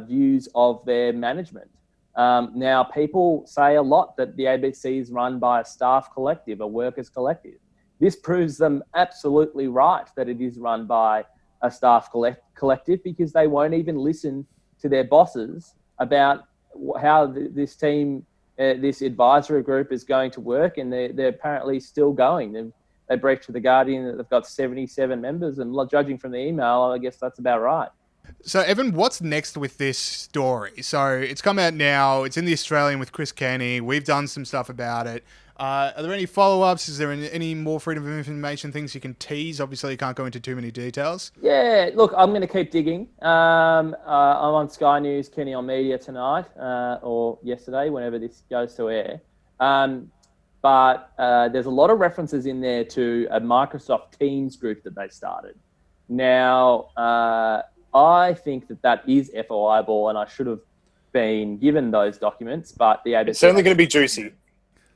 views of their management. Now, people say a lot that the ABC is run by a staff collective, a workers collective. This proves them absolutely right that it is run by a staff collective because they won't even listen to their bosses about how this team, this advisory group is going to work, and they're apparently still going. They breached to The Guardian that they've got 77 members, and judging from the email, I guess that's about right. So, Evan, what's next with this story? So it's come out now. It's in The Australian with Chris Kenny. We've done some stuff about it. Are there any follow-ups? Is there any more freedom of information things you can tease? Obviously, you can't go into too many details. Yeah, look, I'm going to keep digging. I'm on Sky News, Kenny on Media tonight, or yesterday, whenever this goes to air. But there's a lot of references in there to a Microsoft Teams group that they started. Now, I think that is FOI ball, and I should have been given those documents, but the ABC... It's certainly going to be juicy.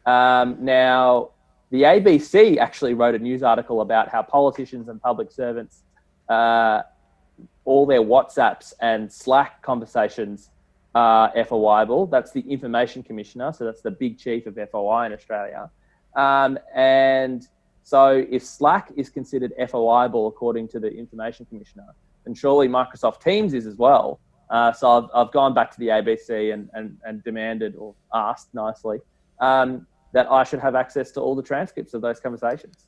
Now, the ABC actually wrote a news article about how politicians and public servants, all their WhatsApps and Slack conversations are FOI-able. That's the Information Commissioner, so that's the big chief of FOI in Australia. And so if Slack is considered FOI-able according to the Information Commissioner, then surely Microsoft Teams is as well. So I've gone back to the ABC and demanded, or asked nicely, that I should have access to all the transcripts of those conversations.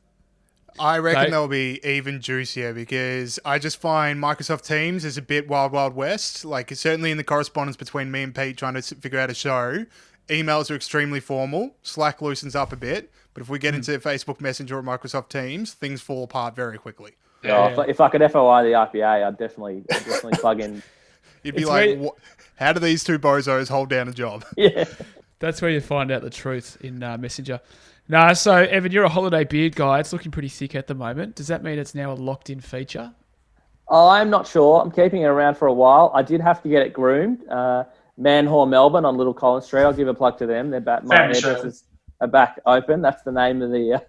I reckon they'll be even juicier because I just find Microsoft Teams is a bit wild, wild west. Like, certainly in the correspondence between me and Pete trying to figure out a show, emails are extremely formal. Slack loosens up a bit. But if we get into Facebook Messenger or Microsoft Teams, things fall apart very quickly. Yeah. If I could FOI the IPA, I'd definitely plug in. You'd be like, how do these two bozos hold down a job? Yeah. That's where you find out the truth in Messenger. No, so Evan, you're a holiday beard guy. It's looking pretty thick at the moment. Does that mean it's now a locked-in feature? I'm not sure. I'm keeping it around for a while. I did have to get it groomed. Manhor Melbourne on Little Collins Street. I'll give a plug to them. They're back. My hairdressers are back open. That's the name of the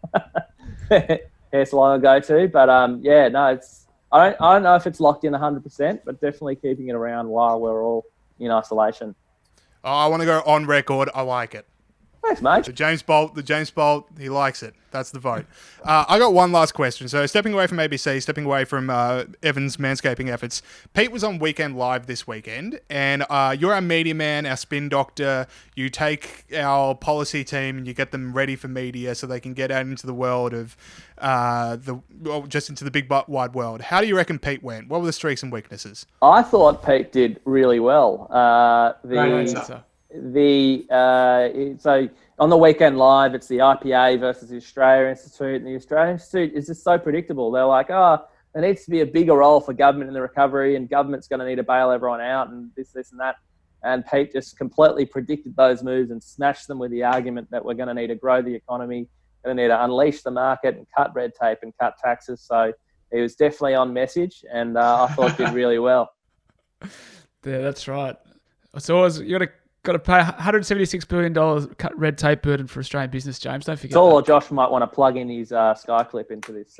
hair salon I go to. But it's. I don't know if it's locked in 100%, but definitely keeping it around while we're all in isolation. Oh, I want to go on record. I like it. Thanks, mate. The James Bolt, he likes it. That's the vote. I got one last question. So stepping away from ABC, stepping away from Evan's manscaping efforts, Pete was on Weekend Live this weekend, and you're our media man, our spin doctor. You take our policy team and you get them ready for media so they can get out into the world of just into the big wide world. How do you reckon Pete went? What were the strengths and weaknesses? I thought Pete did really well. So on the Weekend Live, it's the IPA versus the Australia Institute, and the Australia Institute is just so predictable. They're like, there needs to be a bigger role for government in the recovery, and government's going to need to bail everyone out, and this, and that. And Pete just completely predicted those moves and smashed them with the argument that we're going to need to grow the economy, going to need to unleash the market and cut red tape and cut taxes. So he was definitely on message, and I thought did really well. Yeah, that's right. So you got to pay $176 billion cut red tape burden for Australian business, James. Don't forget. It's all Josh might want to plug in his Sky clip into this.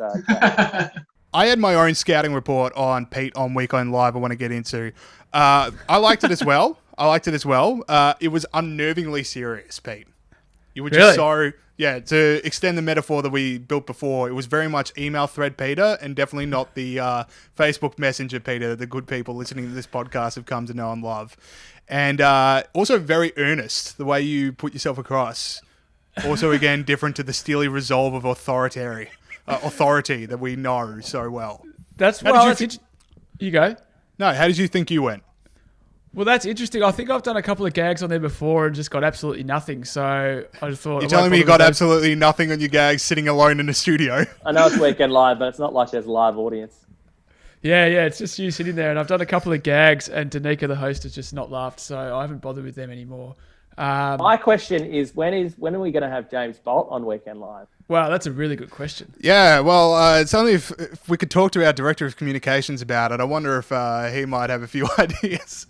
I had my own scouting report on Pete on Weekend Live I want to get into. I liked it as well. It was unnervingly serious, Pete. You were just to extend the metaphor that we built before, it was very much email thread Peter and definitely not the Facebook Messenger Peter that the good people listening to this podcast have come to know and love. And also very earnest, the way you put yourself across. Also, again, different to the steely resolve of authority that we know so well. You go. No, how did you think you went? Well, that's interesting. I think I've done a couple of gags on there before and just got absolutely nothing. So I just thought... You're telling me you got absolutely nothing on your gags sitting alone in a studio? I know it's Weekend Live, but it's not like there's a live audience. Yeah, it's just you sitting there. And I've done a couple of gags and Danica, the host, has just not laughed. So I haven't bothered with them anymore. My question is, when are we going to have James Bolt on Weekend Live? Wow, that's a really good question. Yeah, well, it's only if we could talk to our Director of Communications about it. I wonder if he might have a few ideas.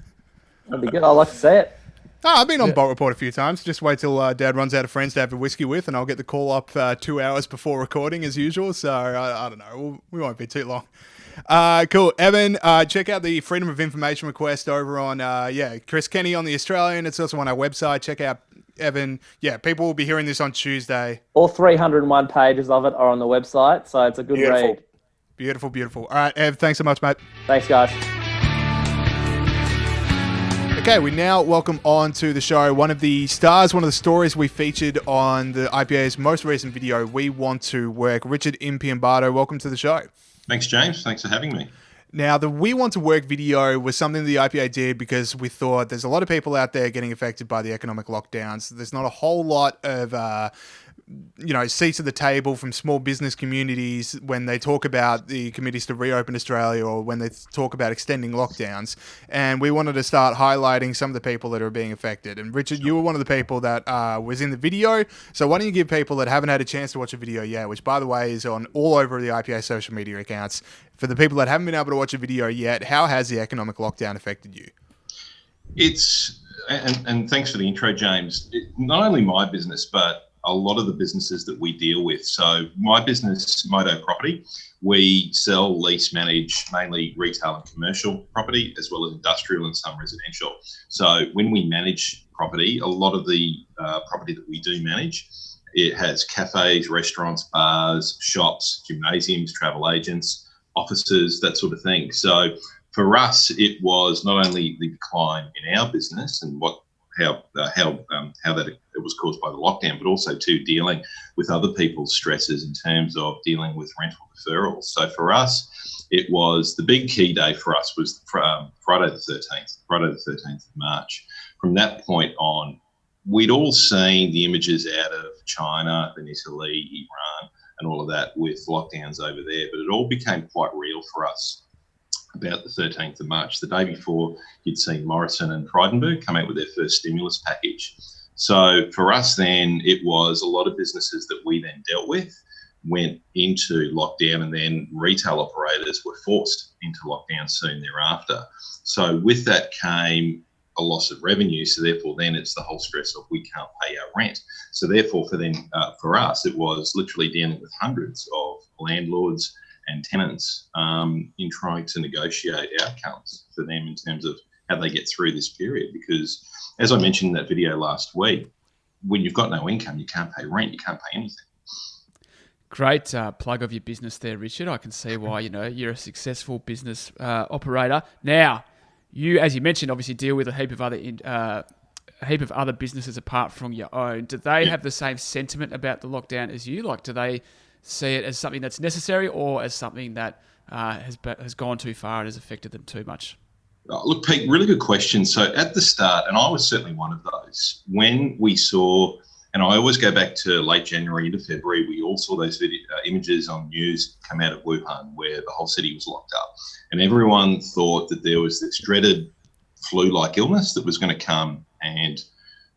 That'd be good. I'd like to see it. I've been on Bolt Report a few times. Just wait till Dad runs out of friends to have a whiskey with, and I'll get the call up 2 hours before recording as usual. So I don't know. We won't be too long. Cool. Evan, check out the Freedom of Information request over on, Chris Kenny on The Australian. It's also on our website. Check out Evan. Yeah, people will be hearing this on Tuesday. All 301 pages of it are on the website, so it's a good read. Beautiful. All right, Ev, thanks so much, mate. Thanks, guys. Okay, we now welcome on to the show one of the stories we featured on the IPA's most recent video, We Want to Work, Richard Impiombato. Welcome to the show. Thanks, James. Thanks for having me. Now, the We Want to Work video was something the IPA did because we thought there's a lot of people out there getting affected by the economic lockdowns. There's not a whole lot of seats at the table from small business communities when they talk about the committees to reopen Australia or when they talk about extending lockdowns. And we wanted to start highlighting some of the people that are being affected. And Richard, you were one of the people that was in the video. So why don't you give people that haven't had a chance to watch the video yet, which by the way is on all over the IPA social media accounts, for the people that haven't been able to watch a video yet, how has the economic lockdown affected you? And thanks for the intro, James. Not only my business, but a lot of the businesses that we deal with. So my business, Moto Property, we sell, lease, manage mainly retail and commercial property, as well as industrial and some residential. So when we manage property, a lot of the property that we do manage, it has cafes, restaurants, bars, shops, gymnasiums, travel agents, offices, that sort of thing. So for us, it was not only the decline in our business and how that it was caused by the lockdown, but also too dealing with other people's stresses in terms of dealing with rental deferrals. So for us, it was the big key day for us was Friday the 13th of March. From that point on, we'd all seen the images out of China, then Italy, Iran, and all of that with lockdowns over there. But it all became quite real for us about the 13th of March. The day before, you'd seen Morrison and Frydenberg come out with their first stimulus package. So for us then, it was a lot of businesses that we then dealt with went into lockdown, and then retail operators were forced into lockdown soon thereafter. So with that came a loss of revenue. So therefore then it's the whole stress of we can't pay our rent. So therefore for us, it was literally dealing with hundreds of landlords and tenants in trying to negotiate outcomes for them in terms of how they get through this period. Because as I mentioned in that video last week, when you've got no income, you can't pay rent, you can't pay anything. Great plug of your business there, Richard. I can see why, you're a successful business operator. Now, you, as you mentioned, obviously deal with a heap of other businesses apart from your own. Do they have the same sentiment about the lockdown as you? Like, do they see it as something that's necessary or as something that has gone too far and has affected them too much? Look, Pete, really good question. So at the start, and I was certainly one of those, when we saw, and I always go back to late January into February, we all saw those images on news come out of Wuhan where the whole city was locked up. And everyone thought that there was this dreaded flu-like illness that was going to come and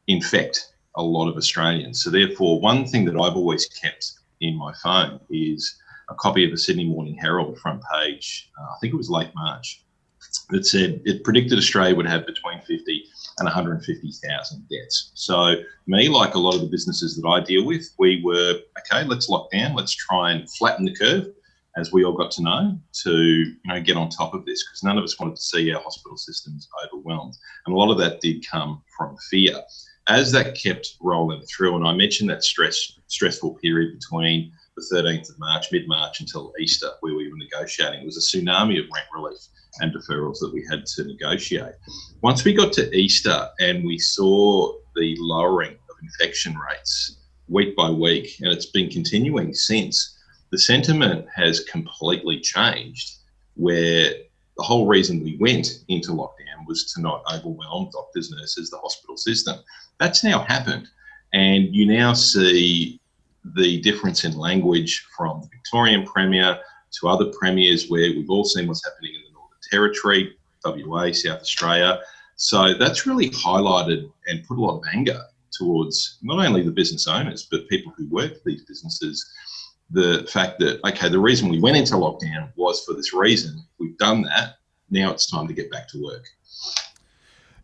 infect a lot of Australians. So therefore, one thing that I've always kept in my phone is a copy of the Sydney Morning Herald front page, I think it was late March, that said it predicted Australia would have between 50 and 150,000 deaths. So me, like a lot of the businesses that I deal with, we were, okay, let's lock down, let's try and flatten the curve, as we all got to know, to get on top of this, because none of us wanted to see our hospital systems overwhelmed. And a lot of that did come from fear. As that kept rolling through, and I mentioned that stressful period between the 13th of March, mid-March until Easter, where we were negotiating, it was a tsunami of rent relief and deferrals that we had to negotiate. Once we got to Easter and we saw the lowering of infection rates week by week, and it's been continuing since, the sentiment has completely changed, where the whole reason we went into lockdown was to not overwhelm doctors, nurses, the hospital system. That's now happened. And you now see the difference in language from the Victorian Premier to other premiers, where we've all seen what's happening in the Northern Territory, WA, South Australia. So that's really highlighted and put a lot of anger towards not only the business owners, but people who work for these businesses. The fact that, okay, the reason we went into lockdown was for this reason. We've done that. Now it's time to get back to work.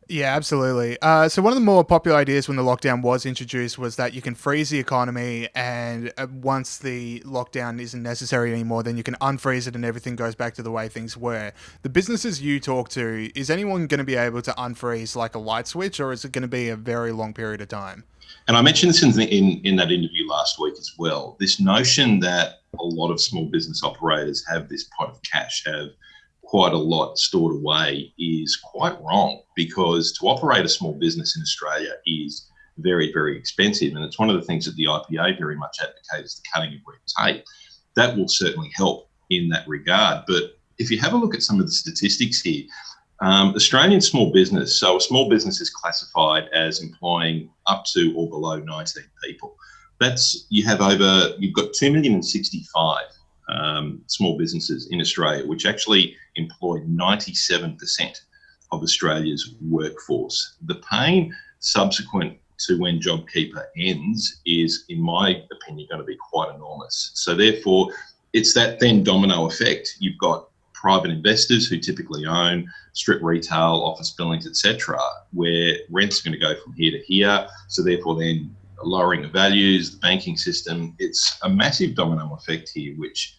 Yeah, absolutely. So one of the more popular ideas when the lockdown was introduced was that you can freeze the economy, and once the lockdown isn't necessary anymore, then you can unfreeze it and everything goes back to the way things were. The businesses you talk to, is anyone going to be able to unfreeze like a light switch, or is it going to be a very long period of time? And I mentioned this in that interview last week as well, this notion that a lot of small business operators have this pot of cash, have quite a lot stored away, is quite wrong, because to operate a small business in Australia is very, very expensive. And it's one of the things that the IPA very much advocates, the cutting of red tape. That will certainly help in that regard. But if you have a look at some of the statistics here, Australian small business, so a small business is classified as employing up to or below 19 people. You've got 2,065,000 small businesses in Australia, which actually employ 97% of Australia's workforce. The pain subsequent to when JobKeeper ends is, in my opinion, going to be quite enormous. So therefore, it's that then domino effect. You've got private investors who typically own strip retail, office buildings, etc., where rent's going to go from here to here. So therefore then lowering the values, the banking system, it's a massive domino effect here, which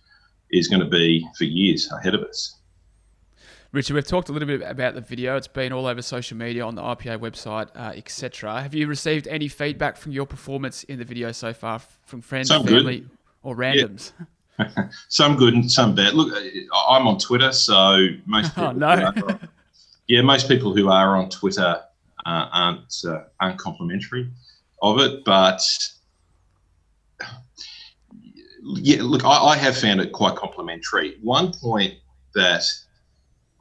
is going to be for years ahead of us. Richard, we've talked a little bit about the video. It's been all over social media, on the IPA website, etc. Have you received any feedback from your performance in the video so far from friends, family, or randoms? Yeah. Some good and some bad. Look, I'm on Twitter, so most people, most people who are on Twitter aren't complimentary of it. But yeah, look, I have found it quite complimentary. One point that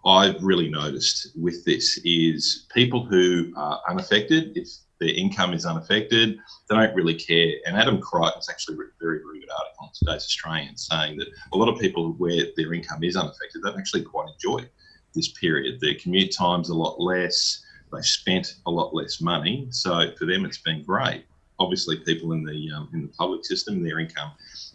I've really noticed with this is people who are unaffected, if their income is unaffected. They don't really care. And Adam Crichton's actually written a very, very good article in today's Australian saying that a lot of people where their income is unaffected, they've actually quite enjoyed this period. Their commute time's a lot less. They've spent a lot less money. So for them, it's been great. Obviously, people in the public system, their income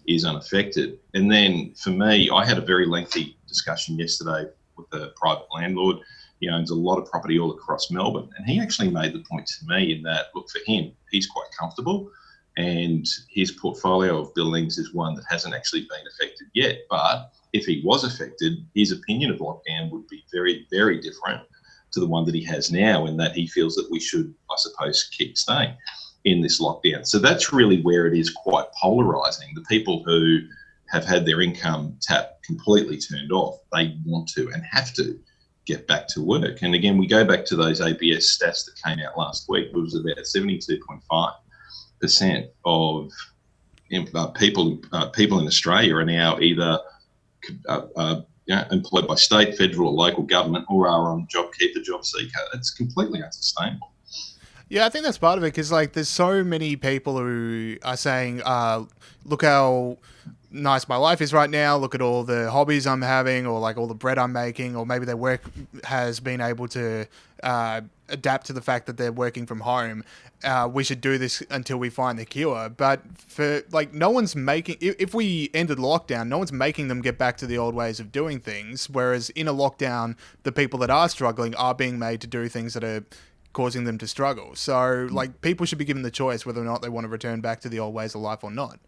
is unaffected. And then for me, I had a very lengthy discussion yesterday with a private landlord. He owns a lot of property all across Melbourne. And he actually made the point to me in that, look, for him, he's quite comfortable and his portfolio of buildings is one that hasn't actually been affected yet. But if he was affected, his opinion of lockdown would be very, very different to the one that he has now, in that he feels that we should, I suppose, keep staying in this lockdown. So that's really where it is quite polarising. The people who have had their income tap completely turned off, they want to and have to get back to work. And again, we go back to those ABS stats that came out last week. It was about 72.5% of people in Australia are now either employed by state, federal, or local government, or are on JobKeeper, JobSeeker. It's completely unsustainable. Yeah, I think that's part of it because, like, there's so many people who are saying, look how nice my life is right now, look at all the hobbies I'm having, or like all the bread I'm making, or maybe their work has been able to adapt to the fact that they're working from home. We should do this until we find the cure. But for like, no one's making, if we ended lockdown, no one's making them get back to the old ways of doing things. Whereas in a lockdown, the people that are struggling are being made to do things that are causing them to struggle. So like, people should be given the choice whether or not they want to return back to the old ways of life or not.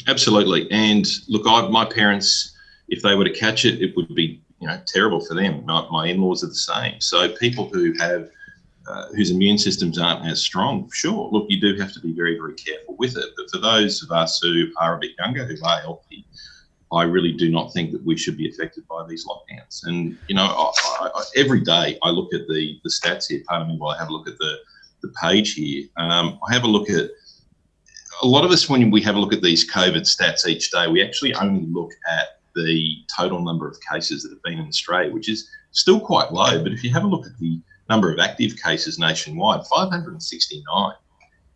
Absolutely. And look, my parents, if they were to catch it, it would be terrible for them. My in-laws are the same. So people who have whose immune systems aren't as strong, sure, look, you do have to be very, very careful with it. But for those of us who are a bit younger, who are healthy, I really do not think that we should be affected by these lockdowns. And, I every day I look at the stats here, pardon me, while I have a look at the page here. I have a look at, a lot of us, when we have a look at these COVID stats each day, we actually only look at the total number of cases that have been in Australia, which is still quite low. But if you have a look at the number of active cases nationwide, 569,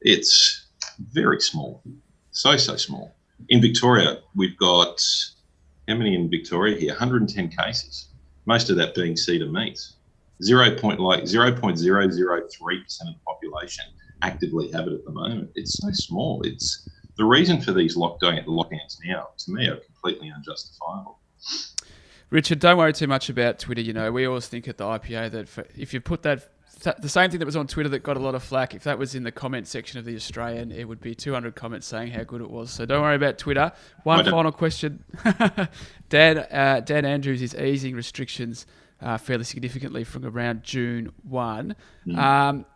it's very small, so small. In Victoria, we've got, how many in Victoria here? 110 cases, most of that being cedar meats. 0.003% of the population actively have it at the moment. It's so small. It's the reason for these lockdowns now, to me, are completely unjustifiable. Richard, don't worry too much about Twitter. We always think at the IPA that if you put the same thing that was on Twitter that got a lot of flack, if that was in the comment section of the Australian, it would be 200 comments saying how good it was. So don't worry about Twitter. One final question. Dan Andrews is easing restrictions fairly significantly from around June 1.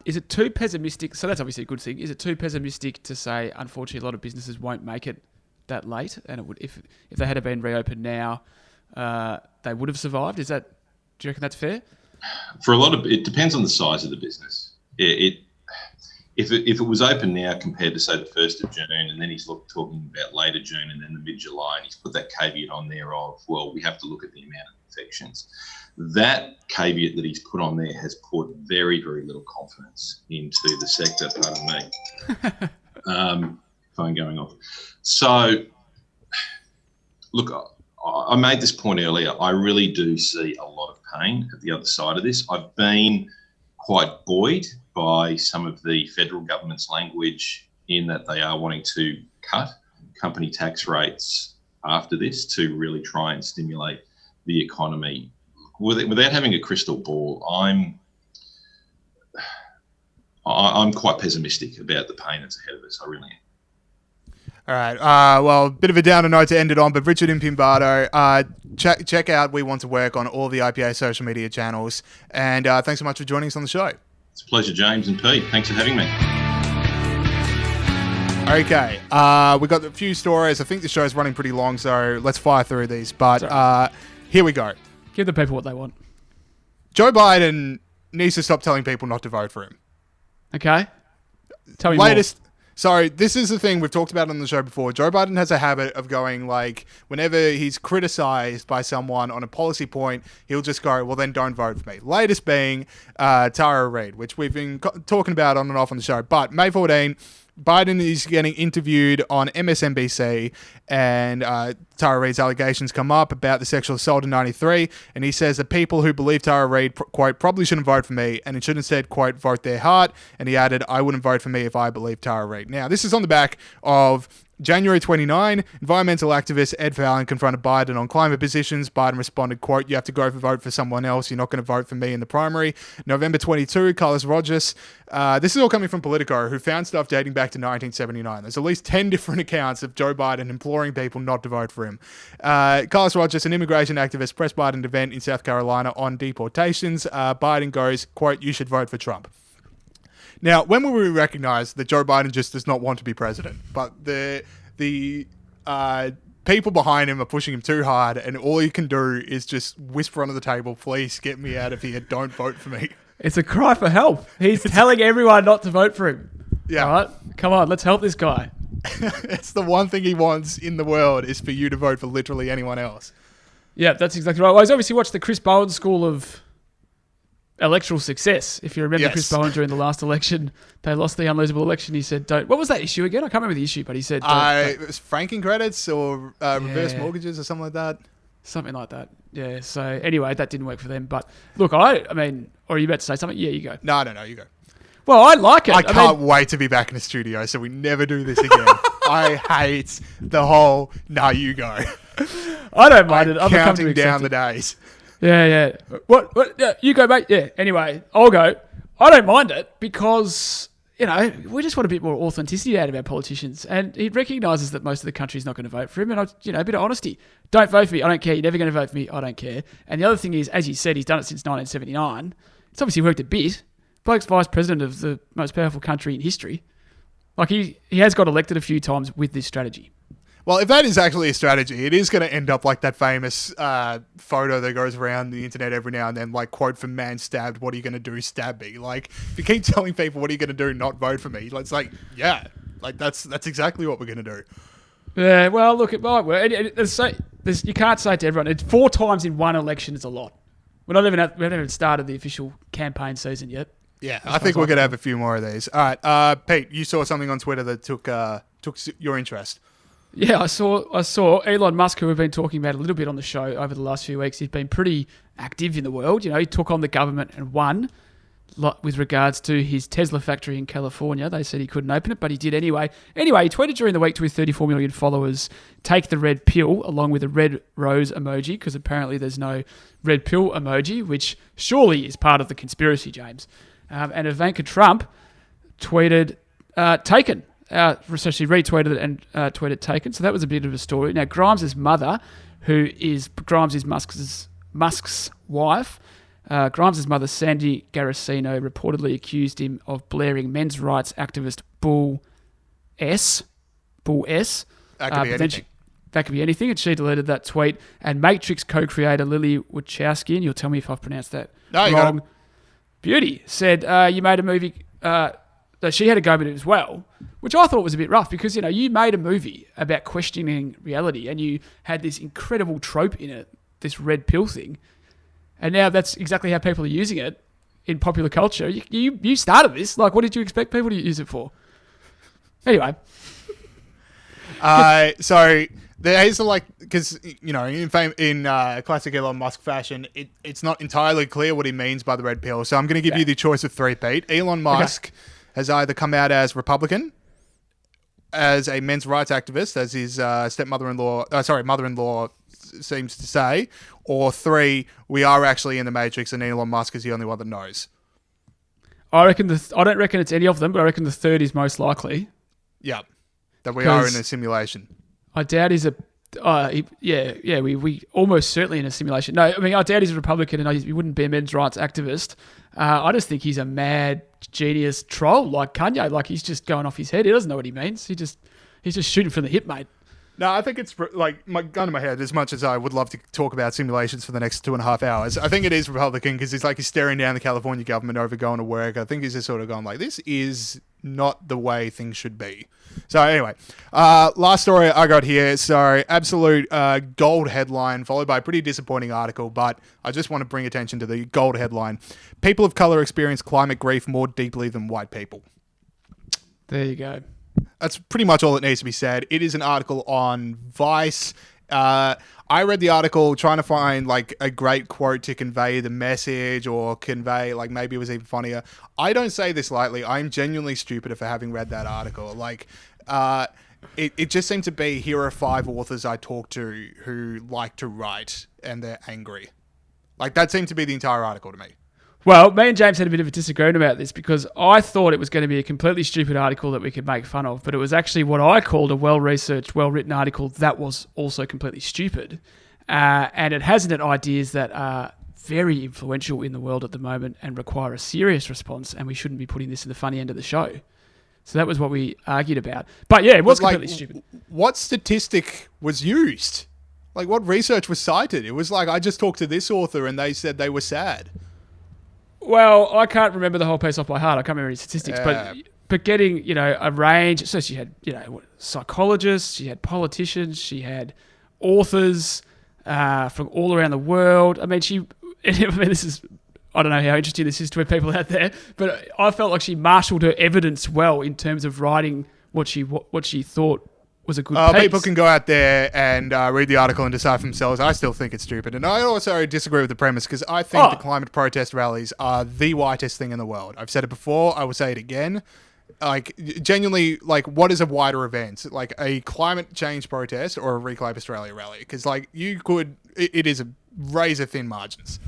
Is it too pessimistic? So that's obviously a good thing. Is it too pessimistic to say, unfortunately, a lot of businesses won't make it that late? And it would, if they had been reopened now, they would have survived? Do you reckon that's fair? For a lot of, it depends on the size of the business. If it was open now compared to, say, the 1st of June, and then he's talking about later June and then the mid-July, and he's put that caveat on there of, well, we have to look at the amount of infections. That caveat that he's put on there has put very, very little confidence into the sector, pardon me. Phone going off. So, look, I made this point earlier. I really do see a lot of pain at the other side of this. I've been quite buoyed by some of the federal government's language in that they are wanting to cut company tax rates after this to really try and stimulate the economy. Without having a crystal ball, I'm quite pessimistic about the pain that's ahead of us. I really am. All right. Well, a bit of a downer note to end it on, but Richard Impiombato, check out We Want to Work on all the IPA social media channels. And thanks so much for joining us on the show. It's a pleasure, James and Pete. Thanks for having me. Okay. We've got a few stories. I think the show's running pretty long, so let's fire through these. But here we go. Give the people what they want. Joe Biden needs to stop telling people not to vote for him. Okay. Tell me more. So this is the thing we've talked about on the show before. Joe Biden has a habit of going like, whenever he's criticized by someone on a policy point, he'll just go, well, then don't vote for me. Latest being Tara Reid, which we've been talking about on and off on the show. But May 14, Biden is getting interviewed on MSNBC, and Tara Reid's allegations come up about the sexual assault in 93, and he says that people who believe Tara Reid, quote, probably shouldn't vote for me, and it should instead, quote, vote their heart, and he added, I wouldn't vote for me if I believed Tara Reid. Now, this is on the back of January 29, environmental activist Ed Fallon confronted Biden on climate positions. Biden responded, quote, you have to go vote for someone else. You're not going to vote for me in the primary. November 22, Carlos Rogers. This is all coming from Politico, who found stuff dating back to 1979. There's at least 10 different accounts of Joe Biden imploring people not to vote for him. Carlos Rogers, an immigration activist, pressed Biden event in South Carolina on deportations. Biden goes, quote, you should vote for Trump. Now, when will we recognize that Joe Biden just does not want to be president, but the people behind him are pushing him too hard, and all he can do is just whisper under the table, please get me out of here, don't vote for me. It's a cry for help. He's telling everyone not to vote for him. Yeah. All right? Come on, let's help this guy. It's the one thing he wants in the world is for you to vote for literally anyone else. Yeah, that's exactly right. Well, he's obviously watched the Chris Bowen School of electoral success. If you remember, yes. Chris Bowen during the last election, they lost the unlosable election. He said, "Don't." What was that issue again? I can't remember the issue, but he said, It was franking credits or reverse mortgages or something like that. Something like that. Yeah. So anyway, that didn't work for them. But look, I mean, or are you about to say something? Yeah, you go. No, you go. Well, I like it. I can't wait to be back in the studio so we never do this again. I hate the whole, no, you go. I don't mind it. I'm counting down the days. Yeah. What? Yeah, you go, mate. Yeah. Anyway, I'll go. I don't mind it because, we just want a bit more authenticity out of our politicians. And he recognises that most of the country's not going to vote for him. And, a bit of honesty. Don't vote for me. I don't care. You're never going to vote for me. I don't care. And the other thing is, as you said, he's done it since 1979. It's obviously worked a bit. Bloke's vice president of the most powerful country in history. Like, he has got elected a few times with this strategy. Well, if that is actually a strategy, it is going to end up like that famous photo that goes around the internet every now and then, like, quote from Man Stabbed, what are you going to do, stab me? Like, if you keep telling people what are you going to do, not vote for me, it's like, yeah, like that's exactly what we're going to do. Yeah, well, look, it might work. You can't say it to everyone. It's 4 times in one election is a lot. We haven't even started the official campaign season yet. Yeah, I think we're going to have a few more of these. All right, Pete, you saw something on Twitter that took your interest. Yeah, I saw Elon Musk, who we've been talking about a little bit on the show over the last few weeks. He's been pretty active in the world. He took on the government and won with regards to his Tesla factory in California. They said he couldn't open it, but he did anyway. Anyway, he tweeted during the week to his 34 million followers, take the red pill, along with a red rose emoji, because apparently there's no red pill emoji, which surely is part of the conspiracy, James. And Ivanka Trump tweeted, taken. So she retweeted it and tweeted taken. So that was a bit of a story. Now, Grimes' mother, who is Musk's wife, Grimes' mother, Sandy Garasino, reportedly accused him of blaring men's rights activist Bull S. That could be anything. That could be anything. And she deleted that tweet. And Matrix co-creator Lily Wachowski, and you'll tell me if I've pronounced that wrong. Beauty said, you made a movie... that she had a go at it as well, which I thought was a bit rough because, you made a movie about questioning reality and you had this incredible trope in it, this red pill thing. And now that's exactly how people are using it in popular culture. You started this. Like, what did you expect people to use it for? Anyway. So there's because, in classic Elon Musk fashion, it's not entirely clear what he means by the red pill. So I'm going to give you the choice of 3, Pete. Elon Musk has either come out as Republican, as a men's rights activist, as his mother-in-law seems to say, or 3, we are actually in the Matrix and Elon Musk is the only one that knows. I don't reckon it's any of them, but I reckon the third is most likely. Yeah, that we are in a simulation. I doubt he's we almost certainly in a simulation. No, I mean, I doubt he's a Republican and he wouldn't be a men's rights activist. I just think he's a mad genius troll like Kanye. Like, he's just going off his head. He doesn't know what he means. He's just shooting from the hip, mate. No, I think it's like my gun to my head. As much as I would love to talk about simulations for the next 2.5 hours, I think it is Republican because he's staring down the California government over going to work. I think he's just sort of going like, this is not the way things should be. So anyway, last story I got here. So absolute gold headline followed by a pretty disappointing article, but I just want to bring attention to the gold headline. People of color experience climate grief more deeply than white people. There you go. That's pretty much all that needs to be said. It is an article on Vice. I read the article trying to find like a great quote to convey the message or convey like maybe it was even funnier. I don't say this lightly. I'm genuinely stupid for having read that article. Like, it just seemed to be here are 5 authors I talked to who like to write and they're angry. Like that seemed to be the entire article to me. Well, me and James had a bit of a disagreement about this because I thought it was going to be a completely stupid article that we could make fun of, but it was actually what I called a well-researched, well-written article that was also completely stupid. And it has in it ideas that are very influential in the world at the moment and require a serious response, and we shouldn't be putting this in the funny end of the show. So that was what we argued about. But yeah, it was completely stupid. What statistic was used? Like what research was cited? It was like, I just talked to this author and they said they were sad. Well, I can't remember the whole piece off by heart. I can't remember any statistics, but getting, a range. So she had, psychologists, she had politicians, she had authors from all around the world. I mean, this is, I don't know how interesting this is to people out there, but I felt like she marshaled her evidence well in terms of writing what she thought was a good piece. People can go out there and read the article and decide for themselves. I still think it's stupid. And I also disagree with the premise because I think the climate protest rallies are the whitest thing in the world. I've said it before. I will say it again. Like, genuinely, like, what is a wider event? Like, a climate change protest or a Reclaim Australia rally? Because, like, it is a razor-thin margins.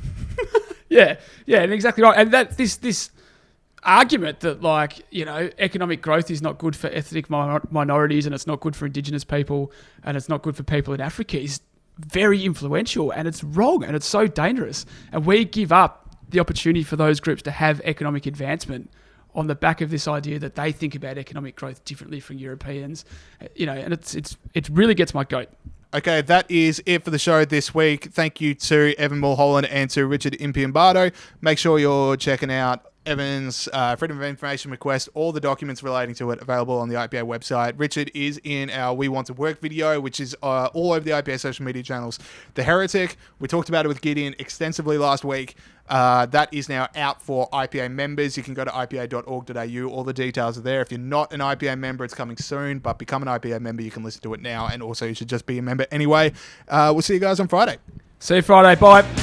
Yeah, and exactly right. And that this argument that, economic growth is not good for ethnic minorities and it's not good for Indigenous people and it's not good for people in Africa is very influential, and it's wrong and it's so dangerous. And we give up the opportunity for those groups to have economic advancement on the back of this idea that they think about economic growth differently from Europeans, and it really gets my goat. Okay, that is it for the show this week. Thank you to Evan Mulholland and to Richard Impiombato. Make sure you're checking out Evan's Freedom of Information request, all the documents relating to it available on the IPA website. Richard is in our We Want to Work video, which is all over the IPA social media channels. The Heretic, we talked about it with Gideon extensively last week. That is now out for IPA members. You can go to ipa.org.au. All the details are there. If you're not an IPA member, it's coming soon, but become an IPA member. You can listen to it now, and also you should just be a member anyway. We'll see you guys on Friday. See you Friday. Bye.